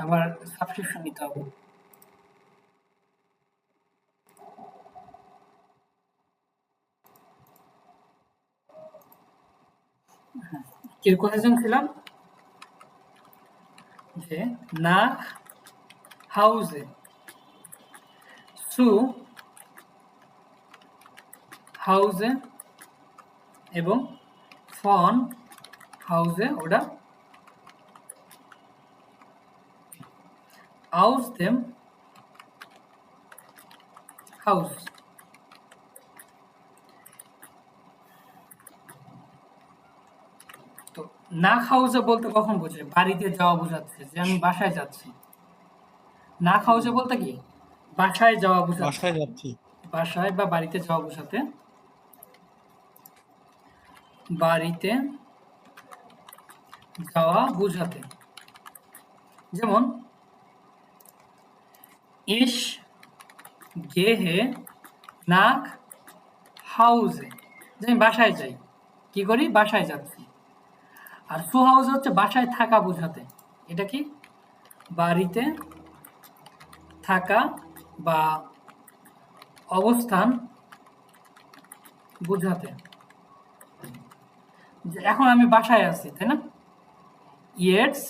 Speaker 1: আবার সাবস্ক্রিপশন নিতে হবে। কি কোথায় ছিলাম? যে nach Hause, zu Hause এবং von Hause ওটা aus dem Haus। তো nach Hause বলতে কখন বোঝে? বাড়িতে যাওয়া বোঝাচ্ছে, যে আমি বাসায় যাচ্ছি। nach Hause বলতে কি বাসায় যাওয়া বোঝাচ্ছে,
Speaker 2: বাসায় যাচ্ছি।
Speaker 1: বাসায় বা বাড়িতে যাওয়া বোঝাতে, বাড়িতে যাওয়া বোঝাতে। যেমন ich gehe nach Hause, যে আমি বাসায় যাই, কি করি বাসায় যাচ্ছি। আর zu Hause হচ্ছে বাসায় থাকা বোঝাতে, এটা কি বাড়িতে থাকা বা অবস্থান বোঝাতে। যে এখন আমি বাসায় আছি, তাই না? Jetzt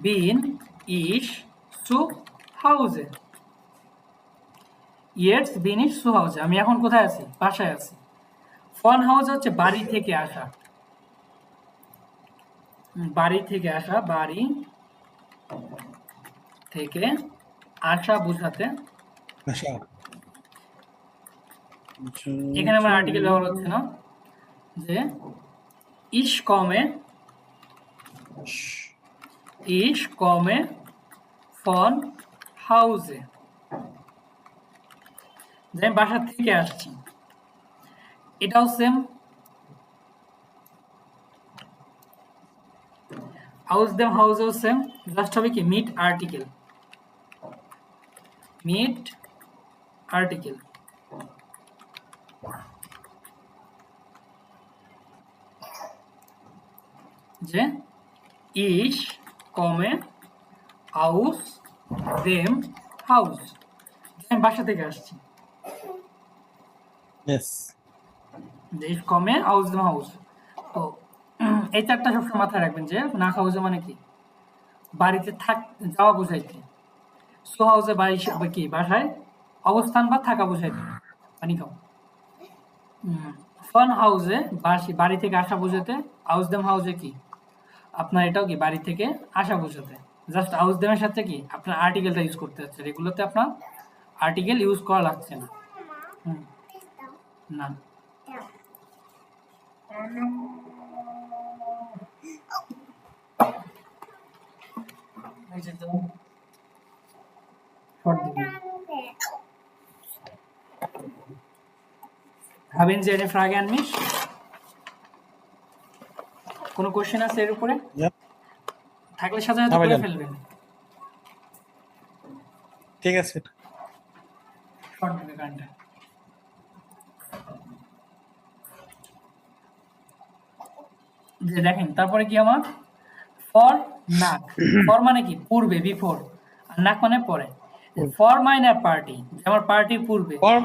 Speaker 1: bin ich zu Hause, Jetzt bin ich zu Hause, আমি এখন কোথায় আছি? বাসায় আছি। von Hause হচ্ছে বাড়ি থেকে আসা, বাড়ি থেকে আসা, বাড়ি থেকে আসা বোঝাতে। এখানে আমার আর্টিকেল ব্যবহার হচ্ছে না, যে ich komme von Hause, যে আমি বাসা থেকে আসছি। এটাও সেম, aus dem Hause ও সেম, জাস্ট হবে কি মিট আর্টিকেল, মিট আর্টিকেল। যে ich komme aus dem Haus, আমি বাসা থেকে আসছি। যে ich komme aus dem Haus। তো এই চারটা সবসময় মাথায় রাখবেন, যে nach Hause মানে কি বাড়িতে যাওয়া বোঝাইতে, zu Hause বাড়ি কি বাসায় অবস্থান বা থাকা বোঝাইতে। পানি খাও। von Hause বাড়ি থেকে আসা বোঝাতে, aus dem Hause কি আপনার এটাও কি বাড়ি থেকে আসা বোঝাতে। জাস্ট aus dem এর সাথে কি আপনার আর্টিকেলটা ইউজ করতে হচ্ছে, এগুলোতে আপনার আর্টিকেল ইউজ করা লাগছে না। না Haben Sie eine Frage an mich? কোনো কোশ্চেন আছে এর উপরে? থাকলে সাথে সাথে করে ফেলবেন।
Speaker 2: ঠিক আছে।
Speaker 1: শর্ট গানটা যে দেখেন তারপরে কি আমার ফর নাক, ফর মানে কি পূর্বে, বিফোর, আর নাক মানে পরে। ফর মাইনার পার্টি, আমার পার্টির পূর্বে
Speaker 2: ফর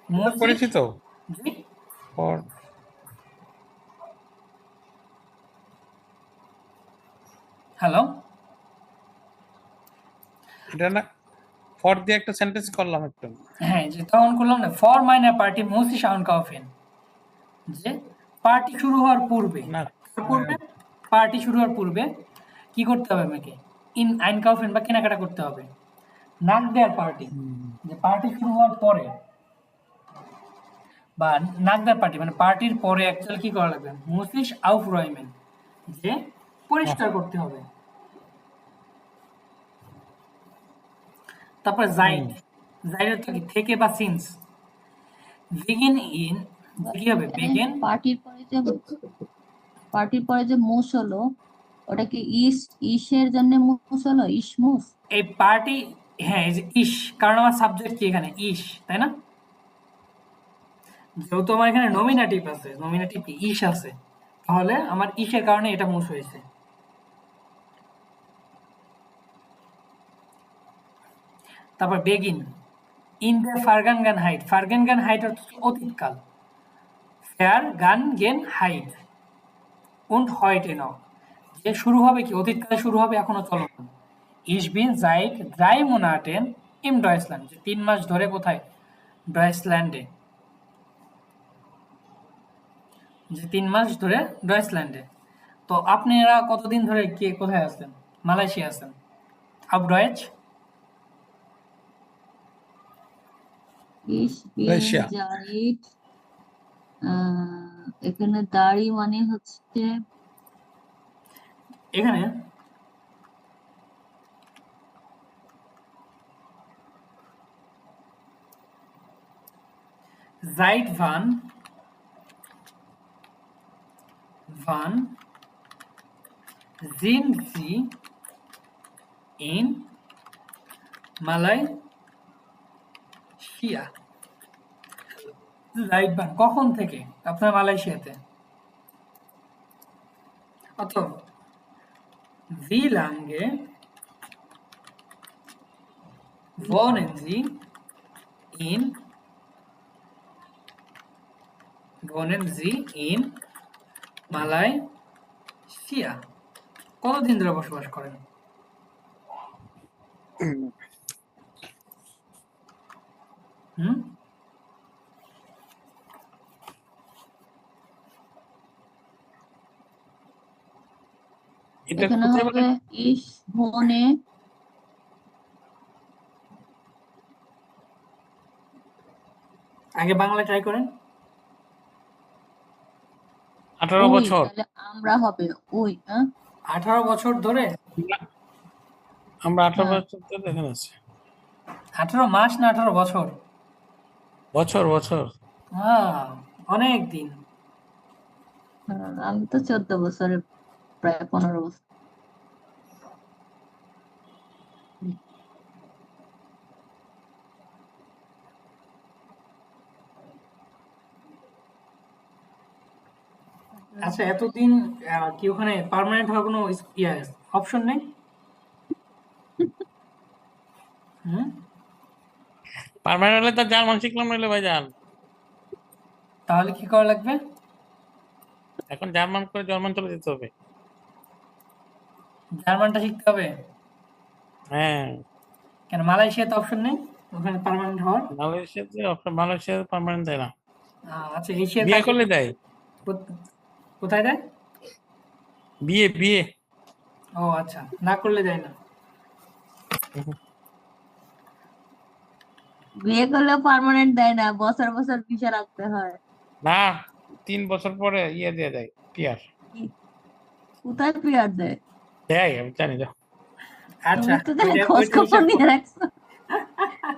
Speaker 1: মুসিস,
Speaker 2: করেছি তো
Speaker 1: জি
Speaker 2: ফর
Speaker 1: হ্যালো,
Speaker 2: এটা না ফর দিয়ে একটা সেন্টেন্স করলাম একটু
Speaker 1: হ্যাঁ যে তখন করলাম না, ফর মাইনার পার্টি মুসিস আনকাউফেন, যে পার্টি শুরু হওয়ার পূর্বে,
Speaker 2: না
Speaker 1: পূর্বে পার্টি শুরু হওয়ার পূর্বে কি করতে হবে আমাকে, ইন আইনকাউফেন বা কেনাকাটা করতে হবে। নাক দেয়ার পার্টি, যে পার্টি শুরু হওয়ার পরে, বা নাক দেয়ার পার্টি মানে পার্টির পরে অ্যাকচুয়ালি কি করা লাগবে, মুসলিশ আউফ রয়মেন, যে পরিষ্কার করতে হবে। তারপর জাইড, জাইড হচ্ছে কি থেকে বা সিন্স। বিগিন ইন, কি হবে বিগিন,
Speaker 3: পার্টির পরে যে মুস হলো, ওটা কি ইসের জন্য মুস হলো, ইসমুস?
Speaker 1: এই পার্টি, হ্যাঁ এই যে ইস, কারণ আমার সাবজেক্ট কি এখানে ইস, তাই না? যেহেতু আমার এখানে নমিনেটিভ আছে, নমিনেটিভ কি ইস আছে, তাহলে আমার ইসের কারণে এটা মুস হয়েছে। তারপর বেগিন, ইন দ্য ফারগানগান হাইট, ফারগানগান হাইট হচ্ছে অতীতকাল, ফেয়ার গান গেন হাইট উন্ড হয়টে নাও, যে শুরু হবে কি অতীতকালে শুরু হবে, এখনো চলমান। ইস বিন জাইট 3 Monaten ইম ডয়েসল্যান্ড, যে 3 মাস ধরে কোথায়, ডয়েসল্যান্ডে, যে 3 মাস ধরে ডয়েসল্যান্ডে। তো আপনারা কতদিন ধরে কে কোথায় আছেন, মালয়েশিয়া আছেন, আপ ডয়েচ,
Speaker 3: ইস বিন
Speaker 2: রাশিয়া
Speaker 3: জাইট, এখানে দাড়ি মানে হচ্ছে
Speaker 1: এখানে জাইট ভান ভান জিন জি ইন মালয়েশিয়া, জাইট ভান কখন থেকে আপনার মালয়েশিয়াতে, অথবা ভি লাঙ্গে wohnen Sie in wohnen Sie in Malaysia, কতদিন ধরে বসবাস করেন? হুম,
Speaker 2: এটা
Speaker 3: এখানে
Speaker 2: কোথায়
Speaker 3: হবে ইস বনে,
Speaker 1: আগে বাংলা ট্রাই করেন।
Speaker 2: 18
Speaker 3: ওই,
Speaker 2: বছর
Speaker 3: তাহলে আমরা হবে ওই, হ্যাঁ
Speaker 1: 18 বছর ধরে,
Speaker 2: আমরা 18
Speaker 3: হ্যাঁ
Speaker 2: বছর ধরে এখানে আছি
Speaker 1: 18 মাস না 18 বছর?
Speaker 2: বছর বছর
Speaker 1: হ্যাঁ, অনেক দিন।
Speaker 3: আমি তো 14 বছরের, প্রায় 15 বছর।
Speaker 1: আচ্ছা এতদিন কি ওখানে পার্মানেন্ট হওয়ার কোনো অপশন নেই? হুম,
Speaker 2: পার্মানেন্ট হলে তো জার্মান শিখলাম নইলে ভাইজান
Speaker 1: তাহলে কি করা লাগবে?
Speaker 2: এখন জার্মান করে জার্মান চলে যেতে হবে
Speaker 1: জার্মানটা শিখতে হবে?
Speaker 2: হ্যাঁ
Speaker 1: কেন মালয়েশিয়াতে অপশন নেই ওখানে পার্মানেন্ট হওয়ার?
Speaker 2: মালয়েশিয়াতে মালয়েশিয়াতে পার্মানেন্ট দেয় না
Speaker 1: আচ্ছা এশিয়া
Speaker 2: বিয়ে
Speaker 1: থাকে,
Speaker 2: করলে দেয়
Speaker 1: কোথায় দেয়?
Speaker 2: বিয়ে বিয়ে
Speaker 1: ও আচ্ছা, না করলে দেয় না।
Speaker 3: বিয়ে করলেও পার্মানেন্ট দেয় না, বছর বছর ভিসা রাখতে হয়।
Speaker 2: না 3 বছর পরে ইয়ে দিয়ে দেয় পিয়ার
Speaker 3: কোথায় পিয়ার দেয়?
Speaker 2: দেয় আমি জানি না
Speaker 1: আচ্ছা
Speaker 3: তুমি তো তাহলে খোঁজ
Speaker 1: ওইটা
Speaker 3: খবর
Speaker 1: হিসাব
Speaker 3: নিয়ে
Speaker 1: করো।
Speaker 3: রাখছো,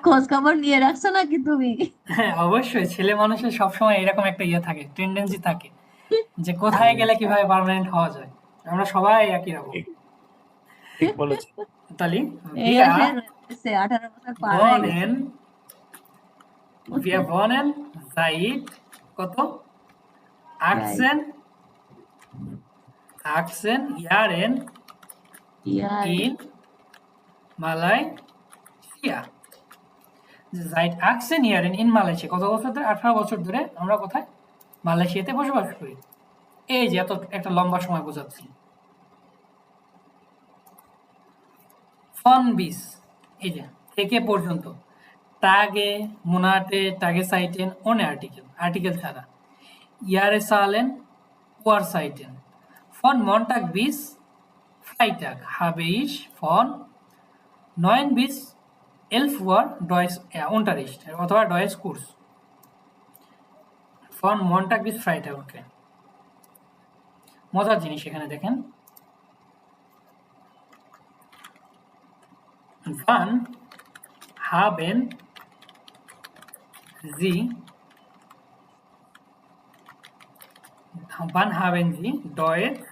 Speaker 3: খোঁজ খবর নিয়ে রাখছো নাকি তুমি?
Speaker 1: হ্যাঁ অবশ্যই, ছেলে মানুষের সবসময় এরকম একটা থাকে, টেন্ডেন্সি থাকে, যে কোথায় গেলে কিভাবে পার্মানেন্ট হওয়া যায়। আমরা সবাই একই রকম।
Speaker 2: ঠিক ঠিক বলেছে
Speaker 1: তাহলে
Speaker 3: এই
Speaker 1: wir
Speaker 3: আসে রয়েছে, 18 বছর পার হয়ে গেছে।
Speaker 1: wohnen wir wohnen seit কত,
Speaker 3: Right.
Speaker 1: 18 Aktien Jahren
Speaker 3: year
Speaker 1: in Malaysia। Seit 18 Jahren in Malaysia, কত বছর ধরে? 18 বছর ধরে আমরা কোথায়? মালয়েশিয়াতে বসবাস করি। এই যে এত একটা লম্বা সময় বোঝাচ্ছি। ফন বিস, এই যে থেকে পর্যন্ত, টাগে মোনাটে টাগে সাইটেন ohne আর্টিকেল, আর্টিকেল ছাড়া, ইয়ারে সালেন ওয়ার সাইটেন, ফন মন্টাগ বিস ফ্রাইটাগ habe ich von 9 bis 11 Uhr Deutsch Unterricht অথবা Deutsch Kurs von Montag bis Freitag। ওকে, মজার জিনিস এখানে দেখেন, wann haben Sie Deutsch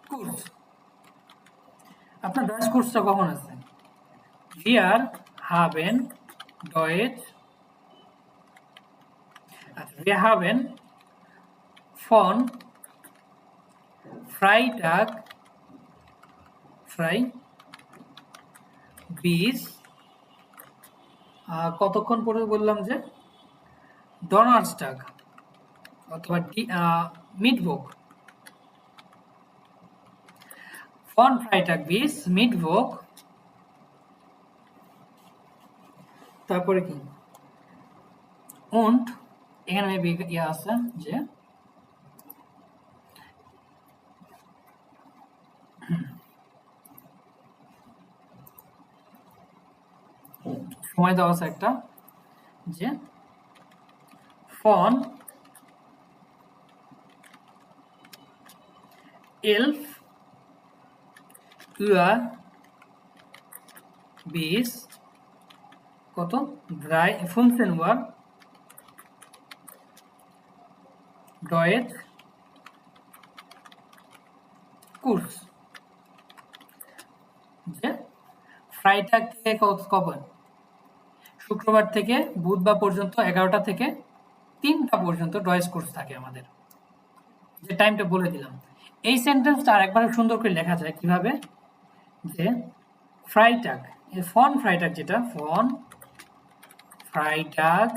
Speaker 1: Kurs? আপনার Deutsch Kursটা কখন আছে? Wir haben Deutsch, wir haben von Freitag bis কতক্ষণ পরে বললাম যে Donnerstag অথবা Mittwoch, von Freitag bis Mittwoch। তারপরে কি und এখানে মেবি ইয়া আছে যে সময় দেওয়া আছে একটা যে von 11 Uhr bis কত 15 Uhr Deutsch Kurs। যে ফ্রাইটাগ থেকে কবে? শুক্রবার থেকে বুধবার পর্যন্ত 11টা থেকে 3টা পর্যন্ত ডয়েস কোর্স থাকে আমাদের, যে টাইমটা বলে দিলাম। এই সেন্টেন্সটা আরেকবার সুন্দর করে লেখা যায় কিভাবে, যে ফ্রাইটাগ, ফন ফ্রাইটাগ, যেটা ফন ফ্রাইটাগ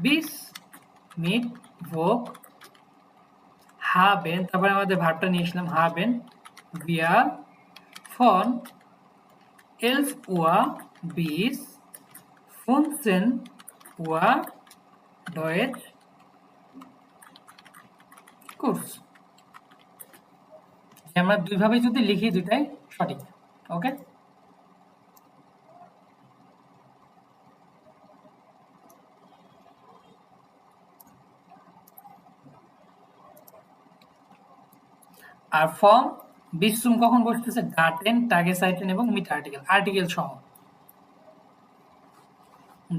Speaker 1: বিস মিটভোক haben, তারপরে আমাদের ভার্বটা নিয়েছিলাম haben wir von 11 Uhr bis 15 Uhr Deutsch Kurs। আমরা দুইভাবে যদি লিখি দুটাই সঠিক। ওকে, আর ফর্ম বিসুম কখন বসতেছে? গার্টেন টাগে সাইটেন এবং মিট আর্টিকেল, আর্টিকেল সহ।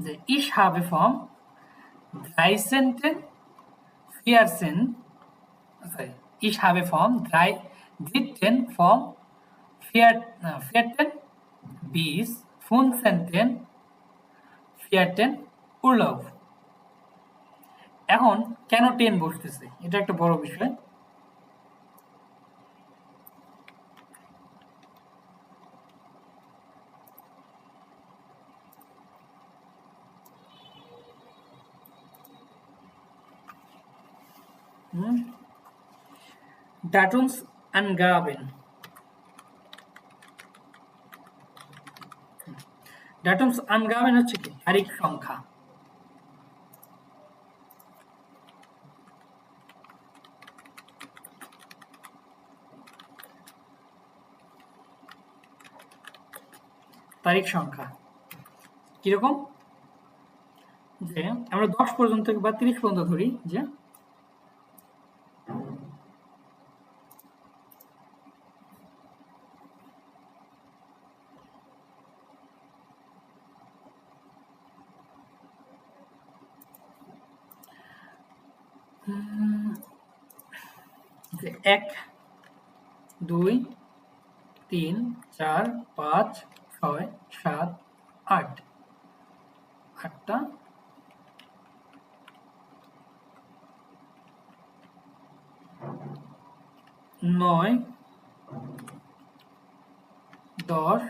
Speaker 1: যে ich habe vom 13. 14. sorry, ich habe vom 3. vom 4. bis 15. 4. Urlaub। এখন কেন 10 বসতেছে, এটা একটা বড় বিষয়। Datumsangaben, Datumsangaben হচ্ছে কি? তারিখ সংখ্যা। তারিখ সংখ্যা কিরকম? যে আমরা 10 পর্যন্ত বা 30 পর্যন্ত ধরি, যে যে 1 2 3 4 5 6 7 8, 8টা 9, 10,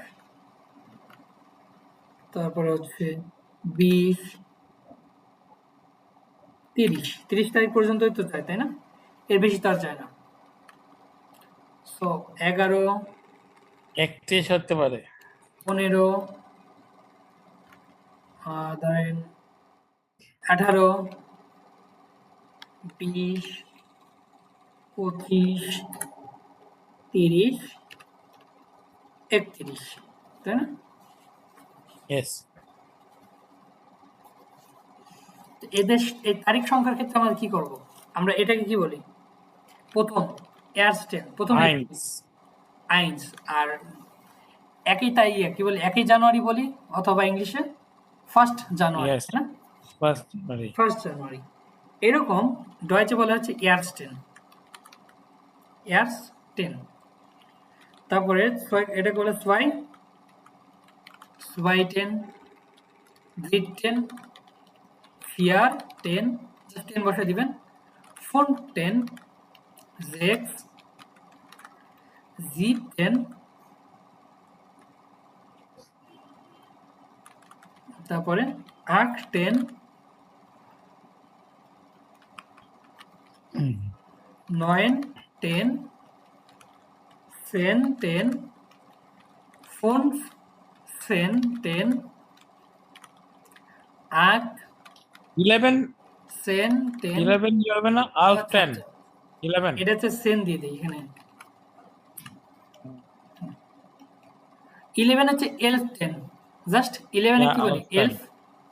Speaker 1: তারপরে হচ্ছে 20, 30 তারিখ পর্যন্তই তো চায়, তাই না? এর বেশি তো আর চায় না। সো 11,
Speaker 2: 31 হতে পারে।
Speaker 1: 15, ধরেন 18, 20, 25, 30, 31, তাই না?
Speaker 2: Yes.
Speaker 1: তো এদের এই তারিখ সংখ্যার ক্ষেত্রে আমরা কি করব? আমরা এটাকে কি বলি? প্রথম এয়ারস্টেন, প্রথম
Speaker 2: Eins.
Speaker 1: আইনস, আর একই তাই কি বলি, 1 জানুয়ারি বলি, অথবা ইংলিশে 1 জানুয়ারি,
Speaker 2: Yes.
Speaker 1: তাই না?
Speaker 2: First January.
Speaker 1: 1 জানুয়ারি। এরকম ডয়েচে বলা হচ্ছে ইয়ারস্টেন, ইয়ারস্টেন। তারপরে এটাকে বলে সোয়াইটেন, গ্রিটেন, ফিয়ার টেন, জাস্ট 10 বসে দিবেন, ফোনটেন, জেক্স, জি10, তারপরে আক10, 9, 10, ফেন10, ফোন10, আক
Speaker 2: 11,
Speaker 1: সেন10।
Speaker 2: 11 হবে না? Half
Speaker 1: আচ্ছা
Speaker 2: 10.
Speaker 1: আচ্ছা,
Speaker 2: 11.
Speaker 1: এটা হচ্ছে সেন দিয়ে দিই এখানে। 11 হচ্ছে এলফ 10, জাস্ট 11
Speaker 2: Yeah,
Speaker 1: কি বলি?
Speaker 2: half 10.
Speaker 1: এলফ,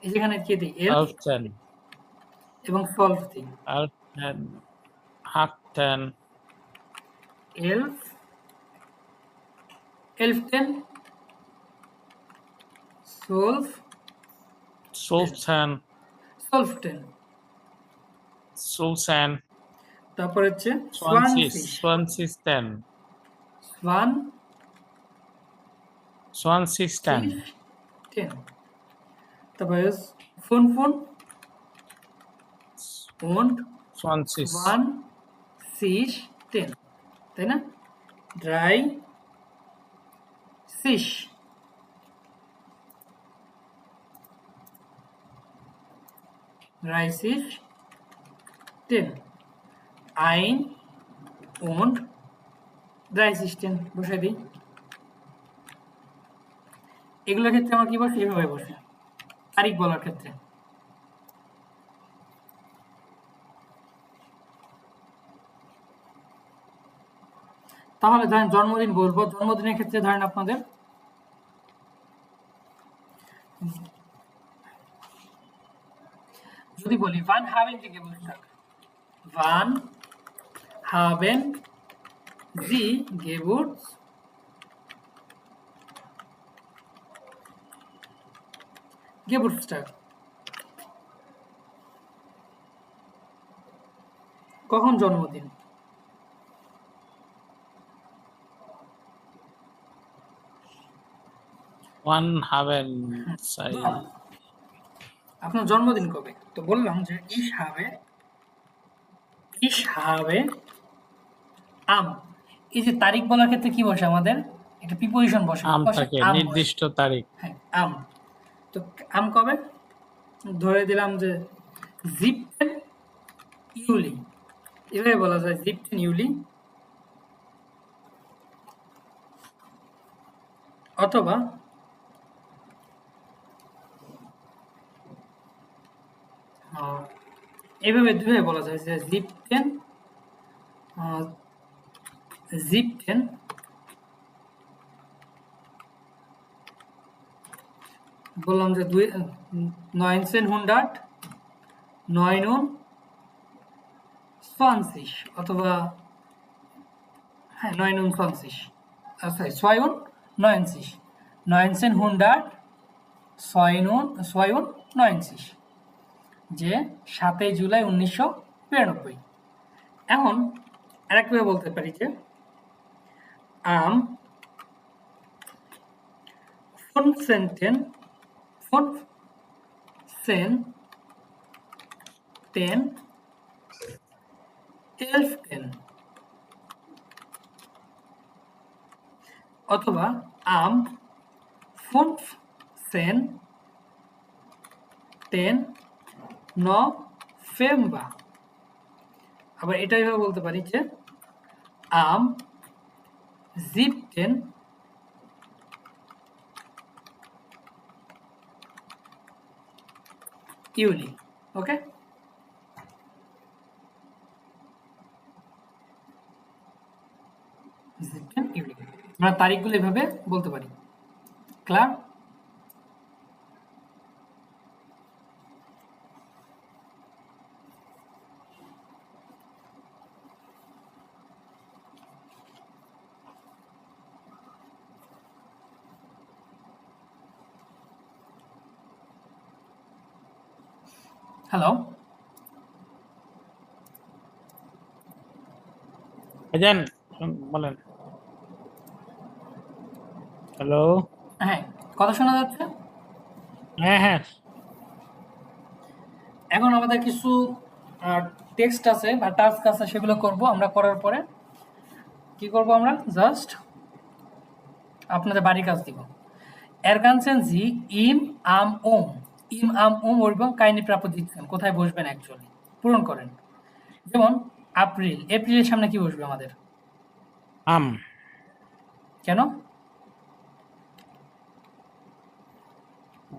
Speaker 1: এই যেখানে কি দিই? Half
Speaker 2: Half 10.
Speaker 1: এবং সলভ দিই।
Speaker 2: Half 10. Half 10.
Speaker 1: এলফ, এলফ 10, সলভ,
Speaker 2: Sultan.
Speaker 1: সলভ 10।
Speaker 2: Sultan.
Speaker 1: তারপর হচ্ছে
Speaker 2: Swansea.
Speaker 1: সোয়ানসিস,
Speaker 2: Swansea 10.
Speaker 1: সোয়ান
Speaker 2: Swansea 10.
Speaker 1: 10। তারপরে ফোন, ওন্ড,
Speaker 2: Swansea.
Speaker 1: ওয়ান, সিস 10, তাই না? ড্রাই সিস, ড্রাই সিস 10, আইন, ওন্ড, ড্রাই সিস 10 বসাই দিই। এগুলোর ক্ষেত্রে আমার কি বসে? এভাবে বসে তারিখ বলার ক্ষেত্রে। তাহলে ধরেন জন্মদিন বলবো, জন্মদিনের ক্ষেত্রে ধরেন আপনাদের যদি বলি ভান হাবেন জি গেবুরস্টাগ, ভান হাবেন জি গেবুরস্টাগ, কখন জন্মদিন?
Speaker 2: One haben sei.
Speaker 1: আপনার জন্মদিন কবে? তো বললাম যে ইস হাবে আম। এই যে তারিখ বলার ক্ষেত্রে কি বসে আমাদের? একটা প্রিপোজিশন বসে,
Speaker 2: আম
Speaker 1: বসে
Speaker 2: থাকে
Speaker 1: আম বসে।
Speaker 2: নির্দিষ্ট তারিখ।
Speaker 1: হ্যাঁ, আম। তো আম কবে? ধরে দিলাম যে 17 ইউলি, এভাবে বলা যায় 17 ইউলি, অথবা এইভাবে দুইভাবে বলা যায় যে জিপটেন বললাম যে 1929, অথবা হ্যাঁ 29, সরি 1929, যে 7 জুলাই 1992। এখন আরেকভাবে বলতে পারি যে আম ফোনসেন্টেন, এলফটেন, অথবা আম 15. November। আবার এটাই ভাবে বলতে পারি যে আম 17. Juli। ওকে, আমরা তারিখগুলো এভাবে বলতে পারি। ক্লিয়ার? হ্যালো,
Speaker 2: ভাইজান বলেন। হ্যালো।
Speaker 1: হ্যাঁ কথা শোনা যাচ্ছে?
Speaker 2: হ্যাঁ হ্যাঁ।
Speaker 1: এখন আমাদের কিছু টেক্সট আছে বা টাস্ক আছে, সেগুলো করব। আমরা করার পরে কি করব, আমরা জাস্ট আপনাদের বাড়ির কাজ দিব। Ergänzen Sie im, am, im, am, এবং কাইনি প্রাপোজিশন কোথায় বসবেন অ্যাকচুয়ালি পূরণ করেন। যেমন এপ্রিল, এপ্রিলের সামনে কি বসবে আমাদের?
Speaker 2: আম।
Speaker 1: কেন?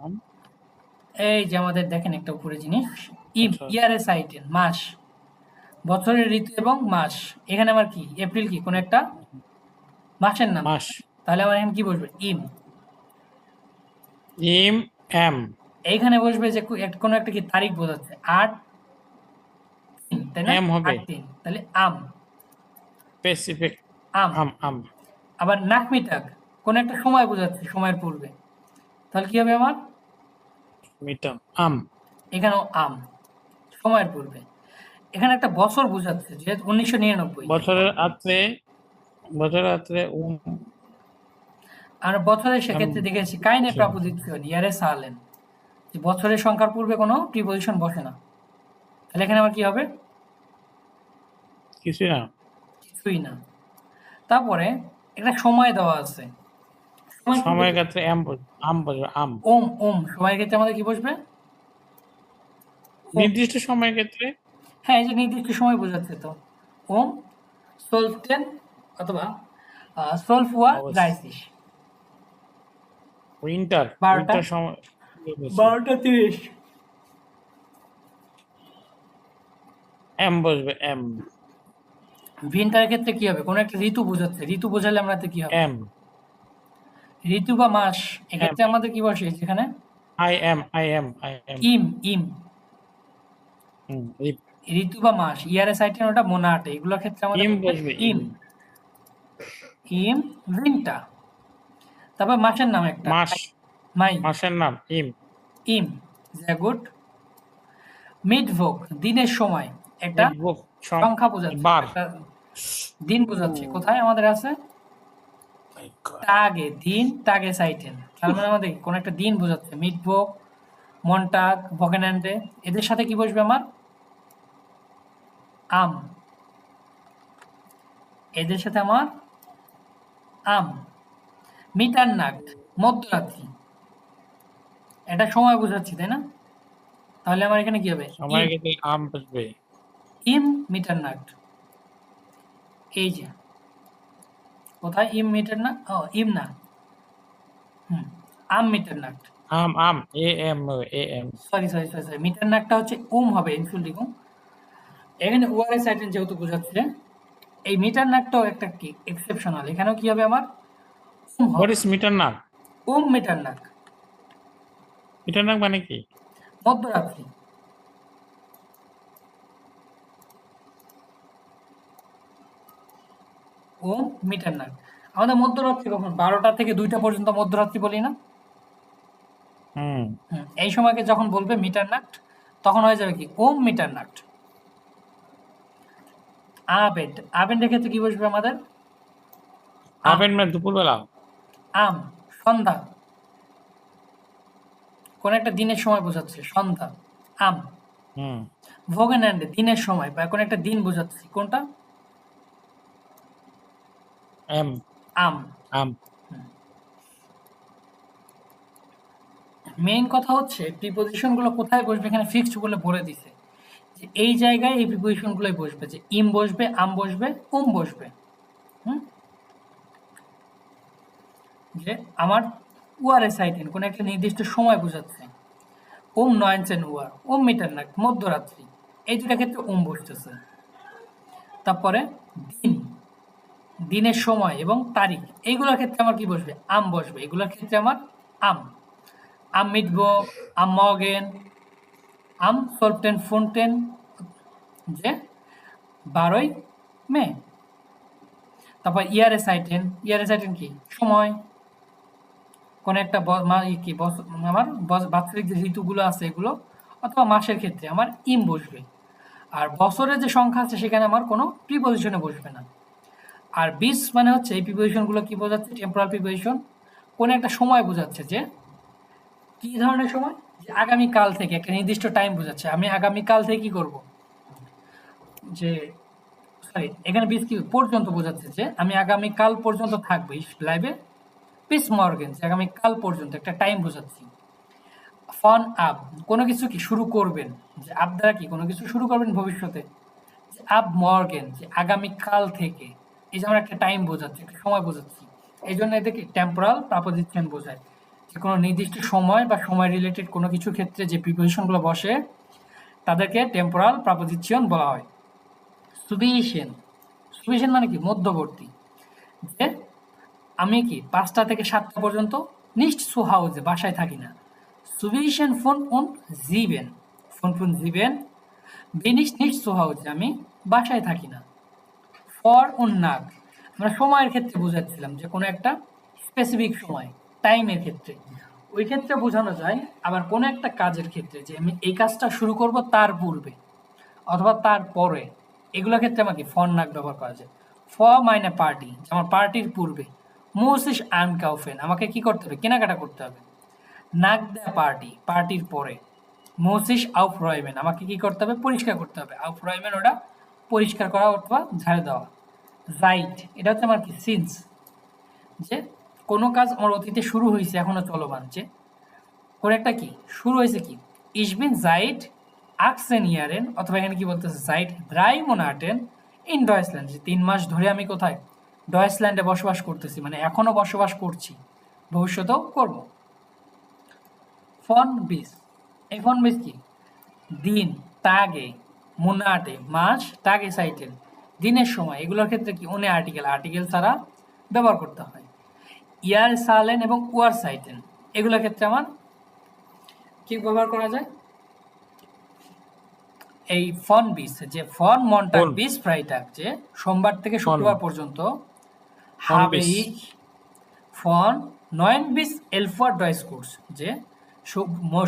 Speaker 2: আম।
Speaker 1: এই যে আমাদের দেখেন একটা উপরে জিনিস, ইম
Speaker 2: আচ্ছা।
Speaker 1: ইয়ারে সাইটেন মাস, বছরের ঋতু এবং মাস। এখানে আমার কি এপ্রিল কি কোন একটা মাসের নাম,
Speaker 2: মাস।
Speaker 1: তাহলে আমার এখানে কি বসবে? ইম।
Speaker 2: ইম এম।
Speaker 1: এইখানে বসবে যে কোনো একটা কি তারিখ বোঝাচ্ছে, 8/3, তাই না?
Speaker 2: এম হবে
Speaker 1: 8/3, তাহলে আম,
Speaker 2: স্পেসিফিক।
Speaker 1: আম।
Speaker 2: আম আম।
Speaker 1: আবার নাকমিটাক কোন একটা সময় বোঝাচ্ছে, সময়ের পূর্বে, তাহলে কি হবে আমার?
Speaker 2: মিটাম আম।
Speaker 1: এখানেও আম, সময়ের পূর্বে। এখানে একটা বছর বোঝাচ্ছে, যেহেতু 1999।
Speaker 2: বছরের আত্রে, বছরের আত্রে
Speaker 1: আর বছরের
Speaker 2: এম।
Speaker 1: সেক্ষেত্রে দেখেছি কাইনে প্রাপোজিশন ইয়ারে সালেন, যে বছরের সংখ্যার পূর্বে কোনো প্রিপোজিশন বসে না। তাহলে এখানে আমার কি হবে?
Speaker 2: কিছুই না।
Speaker 1: কিছুই না। তারপরে একটা সময় দেওয়া আছে, সময় পূর্বে
Speaker 2: সময়ের ক্ষেত্রে এম বসবে, আম বসবে আম।
Speaker 1: সময়ের ক্ষেত্রে আমাদের কি বসবে? ওম।
Speaker 2: নির্দিষ্ট সময়ের ক্ষেত্রে
Speaker 1: হ্যাঁ, এই যে নির্দিষ্ট সময় বোঝাচ্ছে তো। ওম সোলটেন অথবা সোলফুয়া
Speaker 2: অবশ্যই।
Speaker 1: ড্রাইসিস।
Speaker 2: উইন্টার,
Speaker 1: 12টা
Speaker 2: উইন্টার সময়
Speaker 1: 12:30।
Speaker 2: এম বসবে এম।
Speaker 1: উইন্টারের ক্ষেত্রে কি হবে? কোনো একটা ঋতু বোঝাচ্ছে, ঋতু বোঝালে আমাদের কি হবে?
Speaker 2: এম
Speaker 1: ঋতু বা মাস,
Speaker 2: এম
Speaker 1: এক্ষেত্রে আমাদের কি বসে যেখানে?
Speaker 2: I am I am I am.
Speaker 1: ইম, ইম।
Speaker 2: হুম,
Speaker 1: ঋতু বা মাস, ইয়ারে সাইটেন ওটা মোনাটে, এগুলোর ক্ষেত্রে আমাদের
Speaker 2: ইম
Speaker 1: বসবে
Speaker 2: বসবে
Speaker 1: ইম,
Speaker 2: ইম।
Speaker 1: ইম উইন্টার। তারপর মাসের নাম একটা,
Speaker 2: মাস,
Speaker 1: মাই,
Speaker 2: মাসের নাম ইম।
Speaker 1: ইম। গুড। মিডভোগ, দিনের সময়, একটা
Speaker 2: মিডবুক
Speaker 1: সংখ্যা বোঝাচ্ছে,
Speaker 2: বার।
Speaker 1: একটা দিন বোঝাচ্ছে। কোথায় আমাদের আছে?
Speaker 2: My God.
Speaker 1: টাগে, দিন টাগে সাইটেন, তার মানে আমাদের কোন একটা দিন বোঝাচ্ছে। মিডভোগ, মন্টাগ, ভগেন্যান্ডে, এদের সাথে কি বসবে আমার? আম। এদের সাথে আমার আম। মিটারনাক্ট, মধ্যরাত্রি, এটা সময় বোঝাচ্ছি, তাই না? তাহলে আমার এখানে কি হবে?
Speaker 2: সময়ের
Speaker 1: ইম,
Speaker 2: ক্ষেত্রে আম বসবে।
Speaker 1: ইম মিটারনাক্ট। এই যে কোথায় ইম মিটারনাক্ট, ও ইম না, হুম, আম মিটারনাক্ট।
Speaker 2: আম আম এ এম এ এম।
Speaker 1: সরি, মিটারনাক্টটা হচ্ছে হবে ইনফুলডিং। এখানে ওয়ারেস আইটেম যেহেতু বোঝাচ্ছে, এই মিটারনাক্টটাও একটা কি এক্সেপশনাল, এখানেও কি হবে আমার? হবে
Speaker 2: হোয়াট ইজ মিটারনাক?
Speaker 1: মিটারনাক্ট,
Speaker 2: মিটারনাক মানে কি?
Speaker 1: মধ্যরাত্রি। মিটারনাক্ট। আমাদের মধ্যরাত্রি কখন? 12টা থেকে 2টা পর্যন্ত মধ্যরাত্রি বলি না?
Speaker 2: হুম।
Speaker 1: এই সময়কে যখন বলবে মিটারনাক্ট, তখন হয়ে যাবে কি মিটারনাক্ট। আবেড, আবেডের ক্ষেত্রে কি বসবে আমাদের?
Speaker 2: আবেন মানে দুপুরবেলা।
Speaker 1: আম, সন্ধ্যা, কোন একটা দিনের সময় বোঝাচ্ছে, সন্ধ্যা, আম।
Speaker 2: হুম।
Speaker 1: ভোগেন্যান্ড, দিনের সময় বা কোন একটা দিন বোঝাচ্ছে, কোনটা?
Speaker 2: এম
Speaker 1: আম।
Speaker 2: আম।
Speaker 1: মেইন কথা হচ্ছে প্রিপোজিশনগুলো কোথায় বসবে এখানে ফিক্সড বলে বলে দিছে যে এই জায়গায় এই প্রিপোজিশনগুলোই বসবে, যে ইম বসবে, আম বসবে, বসবে। হুম, যে আমার উয়ারে সাইটেন কোনো একটা নির্দিষ্ট সময় বোঝাচ্ছে, নয়নসেন উয়ার, মিটারনাট মধ্যরাত্রি, এই দুটা ক্ষেত্রে বসতেছে। তারপরে দিন, দিনের সময় এবং তারিখ, এইগুলোর ক্ষেত্রে আমার কি বসবে, আম বসবে, এগুলোর ক্ষেত্রে আমার আম, আম মিটবো, আম মগেন, আম সলটেন ফোনটেন, যে 12ই মে। তারপর ইয়ারে সাইটেন, ইয়ারে সাইটেন কি সময়, কোন একটা কি আমার বাৎসরিক যে ঋতুগুলো আছে এগুলো, অথবা মাসের ক্ষেত্রে আমার ইম বসবে। আর বছরের যে সংখ্যা আছে সেখানে আমার কোনো প্রিপোজিশনে বসবে না। আর বিস মানে হচ্ছে এই প্রিপোজিশনগুলো কি বোঝাচ্ছে, টেম্পোরাল প্রিপোজিশন, কোন একটা সময় বোঝাচ্ছে, যে কি ধরনের সময়, যে আগামীকাল থেকে একটা নির্দিষ্ট টাইম বোঝাচ্ছে, আমি আগামীকাল থেকে কি করব, যে সরি এখানে বিস কি পর্যন্ত বোঝাচ্ছে, যে আমি আগামীকাল পর্যন্ত থাকবো, লাইভে পিস মর্গেন, যে আগামীকাল পর্যন্ত একটা টাইম বোঝাচ্ছি। ফন আপ কোনো কিছু কি শুরু করবেন, যে আপ দ্বারা কি কোনো কিছু শুরু করবেন ভবিষ্যতে, যে আপ মর্গেন, যে আগামীকাল থেকে, এই যে আমরা একটা টাইম বোঝাচ্ছি, একটা সময় বোঝাচ্ছি, এই জন্য এদেরকে টেম্পোরাল প্রাপোজিশন বোঝায়, যে কোনো নির্দিষ্ট সময় বা সময় রিলেটেড কোনো কিছু ক্ষেত্রে যে প্রিপোজিশনগুলো বসে তাদেরকে টেম্পোরাল প্রাপোজিশন বলা হয়। সুবিশন, সুবিশন মানে কি মধ্যবর্তী, যে আমি কি 5টা থেকে 7টা পর্যন্ত নিশ্ট সু হাউজে বাসায় থাকি না। সুবিশন ফোন জিবেন, ফোন জিবেন বিনিশ নিশ্ট সু হাউজে, আমি বাসায় থাকি না। ফর নাগ আমরা সময়ের ক্ষেত্রে বোঝাচ্ছিলাম, যে কোনো একটা স্পেসিফিক সময়, টাইমের ক্ষেত্রে, ওই ক্ষেত্রে বোঝানো যায়। আবার কোনো একটা কাজের ক্ষেত্রে, যে আমি এই কাজটা শুরু করব তার পূর্বে অথবা তার পরে, এগুলোর ক্ষেত্রে আমাকে ফর নাগ ব্যবহার করা যায়। ফ মাইনে পার্টি, আমার পার্টির পূর্বে। মুসিস আন কাউফেন আমাকে কি করতে হবে, কেনাকাটা করতে হবে। নাগ দ্য পার্টি, পার্টির পরে। মুসিস আউফ রয়মেন আমাকে কি করতে হবে, পরিষ্কার করতে হবে। আউফ রয়মেন ওটা পরিষ্কার করা অথবা ঝাড়ে দেওয়া। রাইট এটা হচ্ছে আমার কি সিন্স, যে কোনো কাজ আমার অতীতে শুরু হয়েছে এখনো চলমান, যে কোনো একটা কি শুরু হয়েছে কি ইসবিন জাইট আকসেন ইয়ারেন, অথবা এখানে কি বলতেছে জাইট 3 Monaten ইন ডয়েসল্যান্ড, যে 3 মাস ধরে আমি কোথায় ডয়েসল্যান্ডে বসবাস করতেছি, মানে এখনো বসবাস করছি, ভবিষ্যতেও করব। ফন বিস, এই ফন বিস কি দিন, তাগে, মুনাটে মাস, তাগে সাইটেল দিনের সময়, এগুলোর ক্ষেত্রে কি আর্টিকেল, আর্টিকেল ছাড়া ব্যবহার করতে হয়। ইয়ার সালেন এবং ওয়ার সাইটেন, এগুলোর ক্ষেত্রে আমার কি ব্যবহার করা যায়, এই ফন বিস, যে ফন মন্টাগ
Speaker 2: ফোন
Speaker 1: বিস ফ্রাইটাগ, যে সোমবার থেকে
Speaker 2: ফোন
Speaker 1: শুক্রবার পর্যন্ত,
Speaker 2: ফোন
Speaker 1: habe
Speaker 2: বিস
Speaker 1: ich von 9 bis 11 Uhr Deutschkurs, যে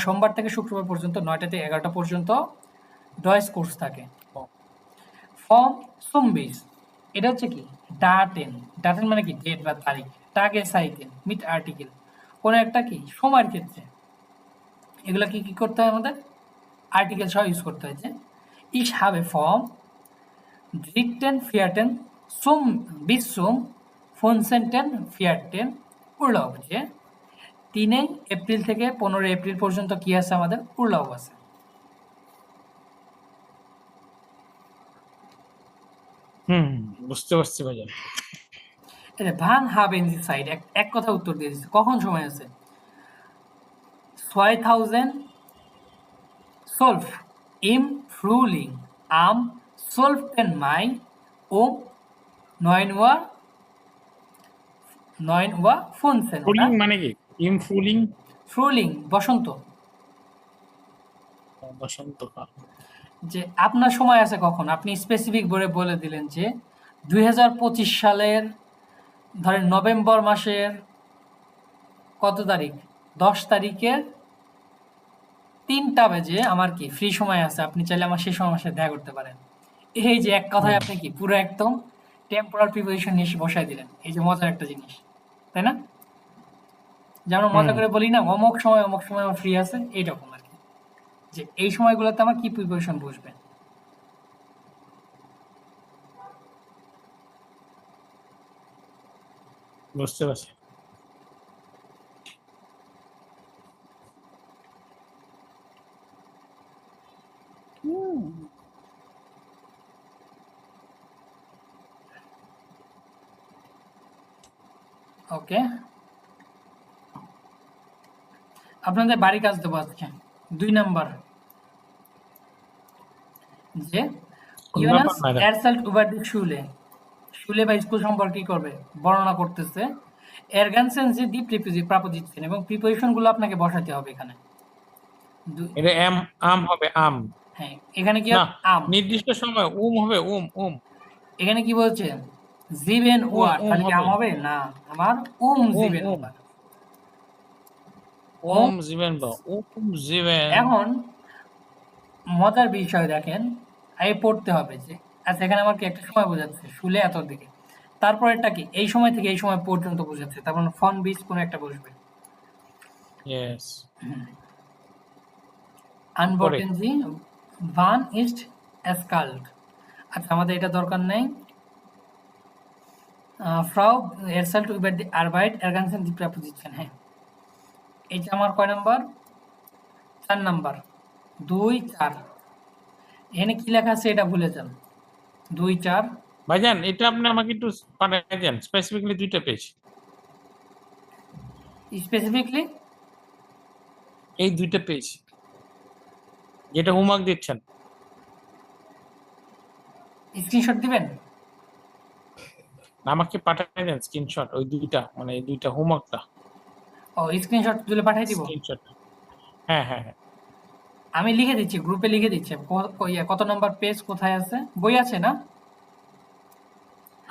Speaker 1: সোমবার থেকে শুক্রবার পর্যন্ত 9টা থেকে 11টা পর্যন্ত ডয়েস কোর্স থাকে। ফর্ম সুমবিস এটা হচ্ছে কি ডাটেন, ডাটেন মানে কি ডেট বা তারিখ, টাগে সাইকেল মিট আর্টিকেল, কোনো একটা কি সময়ের ক্ষেত্রে, এগুলো কি কি করতে হয় আমাদের, আর্টিকেল সহ ইউজ করতে হয়। যে ইস হাবে ফর্ম ড্রিকটেন ফিয়াটেন সুম বিস সুম ফোনসেন্টেন ফিয়াটেন উর্লভ, যে 3 এপ্রিল থেকে 15 এপ্রিল পর্যন্ত কি আছে আমাদের উর্লভ আছে।
Speaker 2: হুম বুঝতে পারছি ভাইয়া।
Speaker 1: ভান হাবেন সাইড এক কথা উত্তর দিয়ে দিচ্ছে, কখন সময় আছে 6000 Solf im Frühling am 12. Mai um 9 Uhr 9 Uhr 15 ওটা
Speaker 2: ফুলিং মানে কি, ইম ফুলিং
Speaker 1: ফ্রুলিং বসন্ত,
Speaker 2: বসন্তকাল।
Speaker 1: যে আপনার সময় আছে কখন, আপনি স্পেসিফিক বলে বলে দিলেন যে 2025 সালের ধরেন নভেম্বর মাসের কত তারিখ, 10 তারিখের 3টা বাজে আমার কি ফ্রি সময় আছে, আপনি চাইলে আমার সেই সময় আমার সাথে দেখা করতে পারেন। এই যে এক কথায় আপনি কি পুরো একদম টেম্পোরাল প্রিপোজিশন নিয়ে বসাই দিলেন, এই যে মজার একটা জিনিস, তাই না? যে আমরা মজা করে বলি না অমুক সময় আমার ফ্রি আছে, এইরকম আর কি, যে এই সময়গুলোতে আমার কি প্রিপোজিশন বসবে।
Speaker 2: বুঝতে পারছি।
Speaker 1: ওকে, আপনাদের বাড়ি কাজ দেবো আজকে 2 নাম্বার, যে
Speaker 2: কোন
Speaker 1: ইউনাস
Speaker 2: ব্যাপার ম্যাডাম?
Speaker 1: এরসাল্ট উবার দি শুলে, শুলে বা স্কুল সম্পর্কে কি করবে বর্ণনা করতেছে। এরগানসেন্সি দি প্রিপোজিশন এবং প্রিপোজিশন গুলো আপনাকে বসাতে হবে এখানে।
Speaker 2: এটা আম হবে আম।
Speaker 1: হ্যাঁ, এখানে কি
Speaker 2: না,
Speaker 1: হবে আম,
Speaker 2: নির্দিষ্ট সময় হবে
Speaker 1: এখানে কি বলছে জিবেন ওয়ার, তাহলে কি আম
Speaker 2: হবে।
Speaker 1: হবে না, আমার জিবেন
Speaker 2: উম
Speaker 1: ওয়ার। ওম,
Speaker 2: জিবেন বা জিবেন।
Speaker 1: এখন মজার বিষয় দেখেন, এই পড়তে হবে যে আচ্ছা এখানে আমার কি একটা সময় বোঝাচ্ছে শুলে এত দিকে, তারপরেরটা কি এই সময় থেকে এই সময় পর্যন্ত বোঝাচ্ছে, তারপর ফন বিচ কোনো একটা বসবে।
Speaker 2: ইয়েস।
Speaker 1: আনবটেন জি ভান ইস্ট এসকাল্ট, আচ্ছা আমাদের এটা দরকার নেই। ফ্রাউ এরসাল্ট উইবার দি আরবাইট এরগানসেন দি প্রিপোজিশন, হ্যাঁ এটা আমার কয় নাম্বার, 4 নাম্বার, 2 4, এখানে কি লেখা আছে এটা ভুলে যান, 2 4
Speaker 2: ভাইজান, এটা আপনি আমাকে একটু পাঠিয়ে দেন, স্পেসিফিক্যালি 2টা পেজ।
Speaker 1: স্পেসিফিকলি
Speaker 2: এই 2টা পেজ যেটা হোমওয়ার্ক দিচ্ছেন,
Speaker 1: স্ক্রিনশট দিবেন।
Speaker 2: আমাকে পাঠিয়ে দেন স্ক্রিনশট, ওই 2টা মানে এই 2টা হোমওয়ার্কটা
Speaker 1: ও স্ক্রিনশট তুলে পাঠিয়ে দিব,
Speaker 2: স্ক্রিনশট। হ্যাঁ হ্যাঁ হ্যাঁ,
Speaker 1: আমি লিখে দিচ্ছি, গ্রুপে লিখে দিচ্ছি কত নাম্বার পেজ কোথায় আছে, বই আছে না,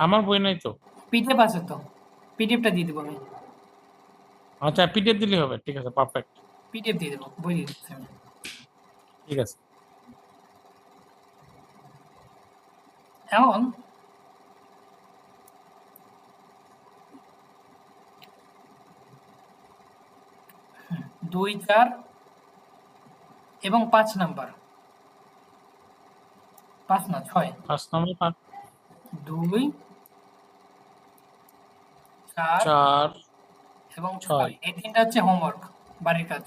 Speaker 2: আমার বই নাই তো।
Speaker 1: পিডিএফ আছে তো, পিডিএফটা দিয়ে দেবো আমি,
Speaker 2: আচ্ছা, পিডিএফ দিলে হবে, ঠিক আছে, পারফেক্ট।
Speaker 1: পিডিএফ দিয়ে দেবো, বই দিয়ে দিচ্ছি আমি।
Speaker 2: ঠিক আছে।
Speaker 1: এখন 2 4 এবং 5 নাম্বার, 5 না 6,
Speaker 2: ফার্স্ট নাম্বার
Speaker 1: 2 4
Speaker 2: 4
Speaker 1: এবং
Speaker 2: 6।
Speaker 1: 6, এই তিনটা হচ্ছে হোমওয়ার্ক, বাড়ির কাজ,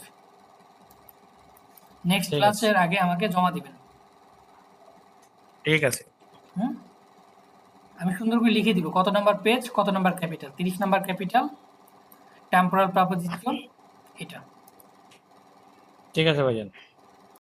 Speaker 1: নেক্সট
Speaker 2: ঠিক আছে,
Speaker 1: ক্লাসের আগে আমাকে জমা দিবেন।
Speaker 2: ঠিক আছে।
Speaker 1: হুম, আমি সুন্দর করে লিখে দিব কত নাম্বার পেজ, কত number capital, 30 number capital, temporal preposition এটা।
Speaker 2: ঠিক আছে ভাইজান।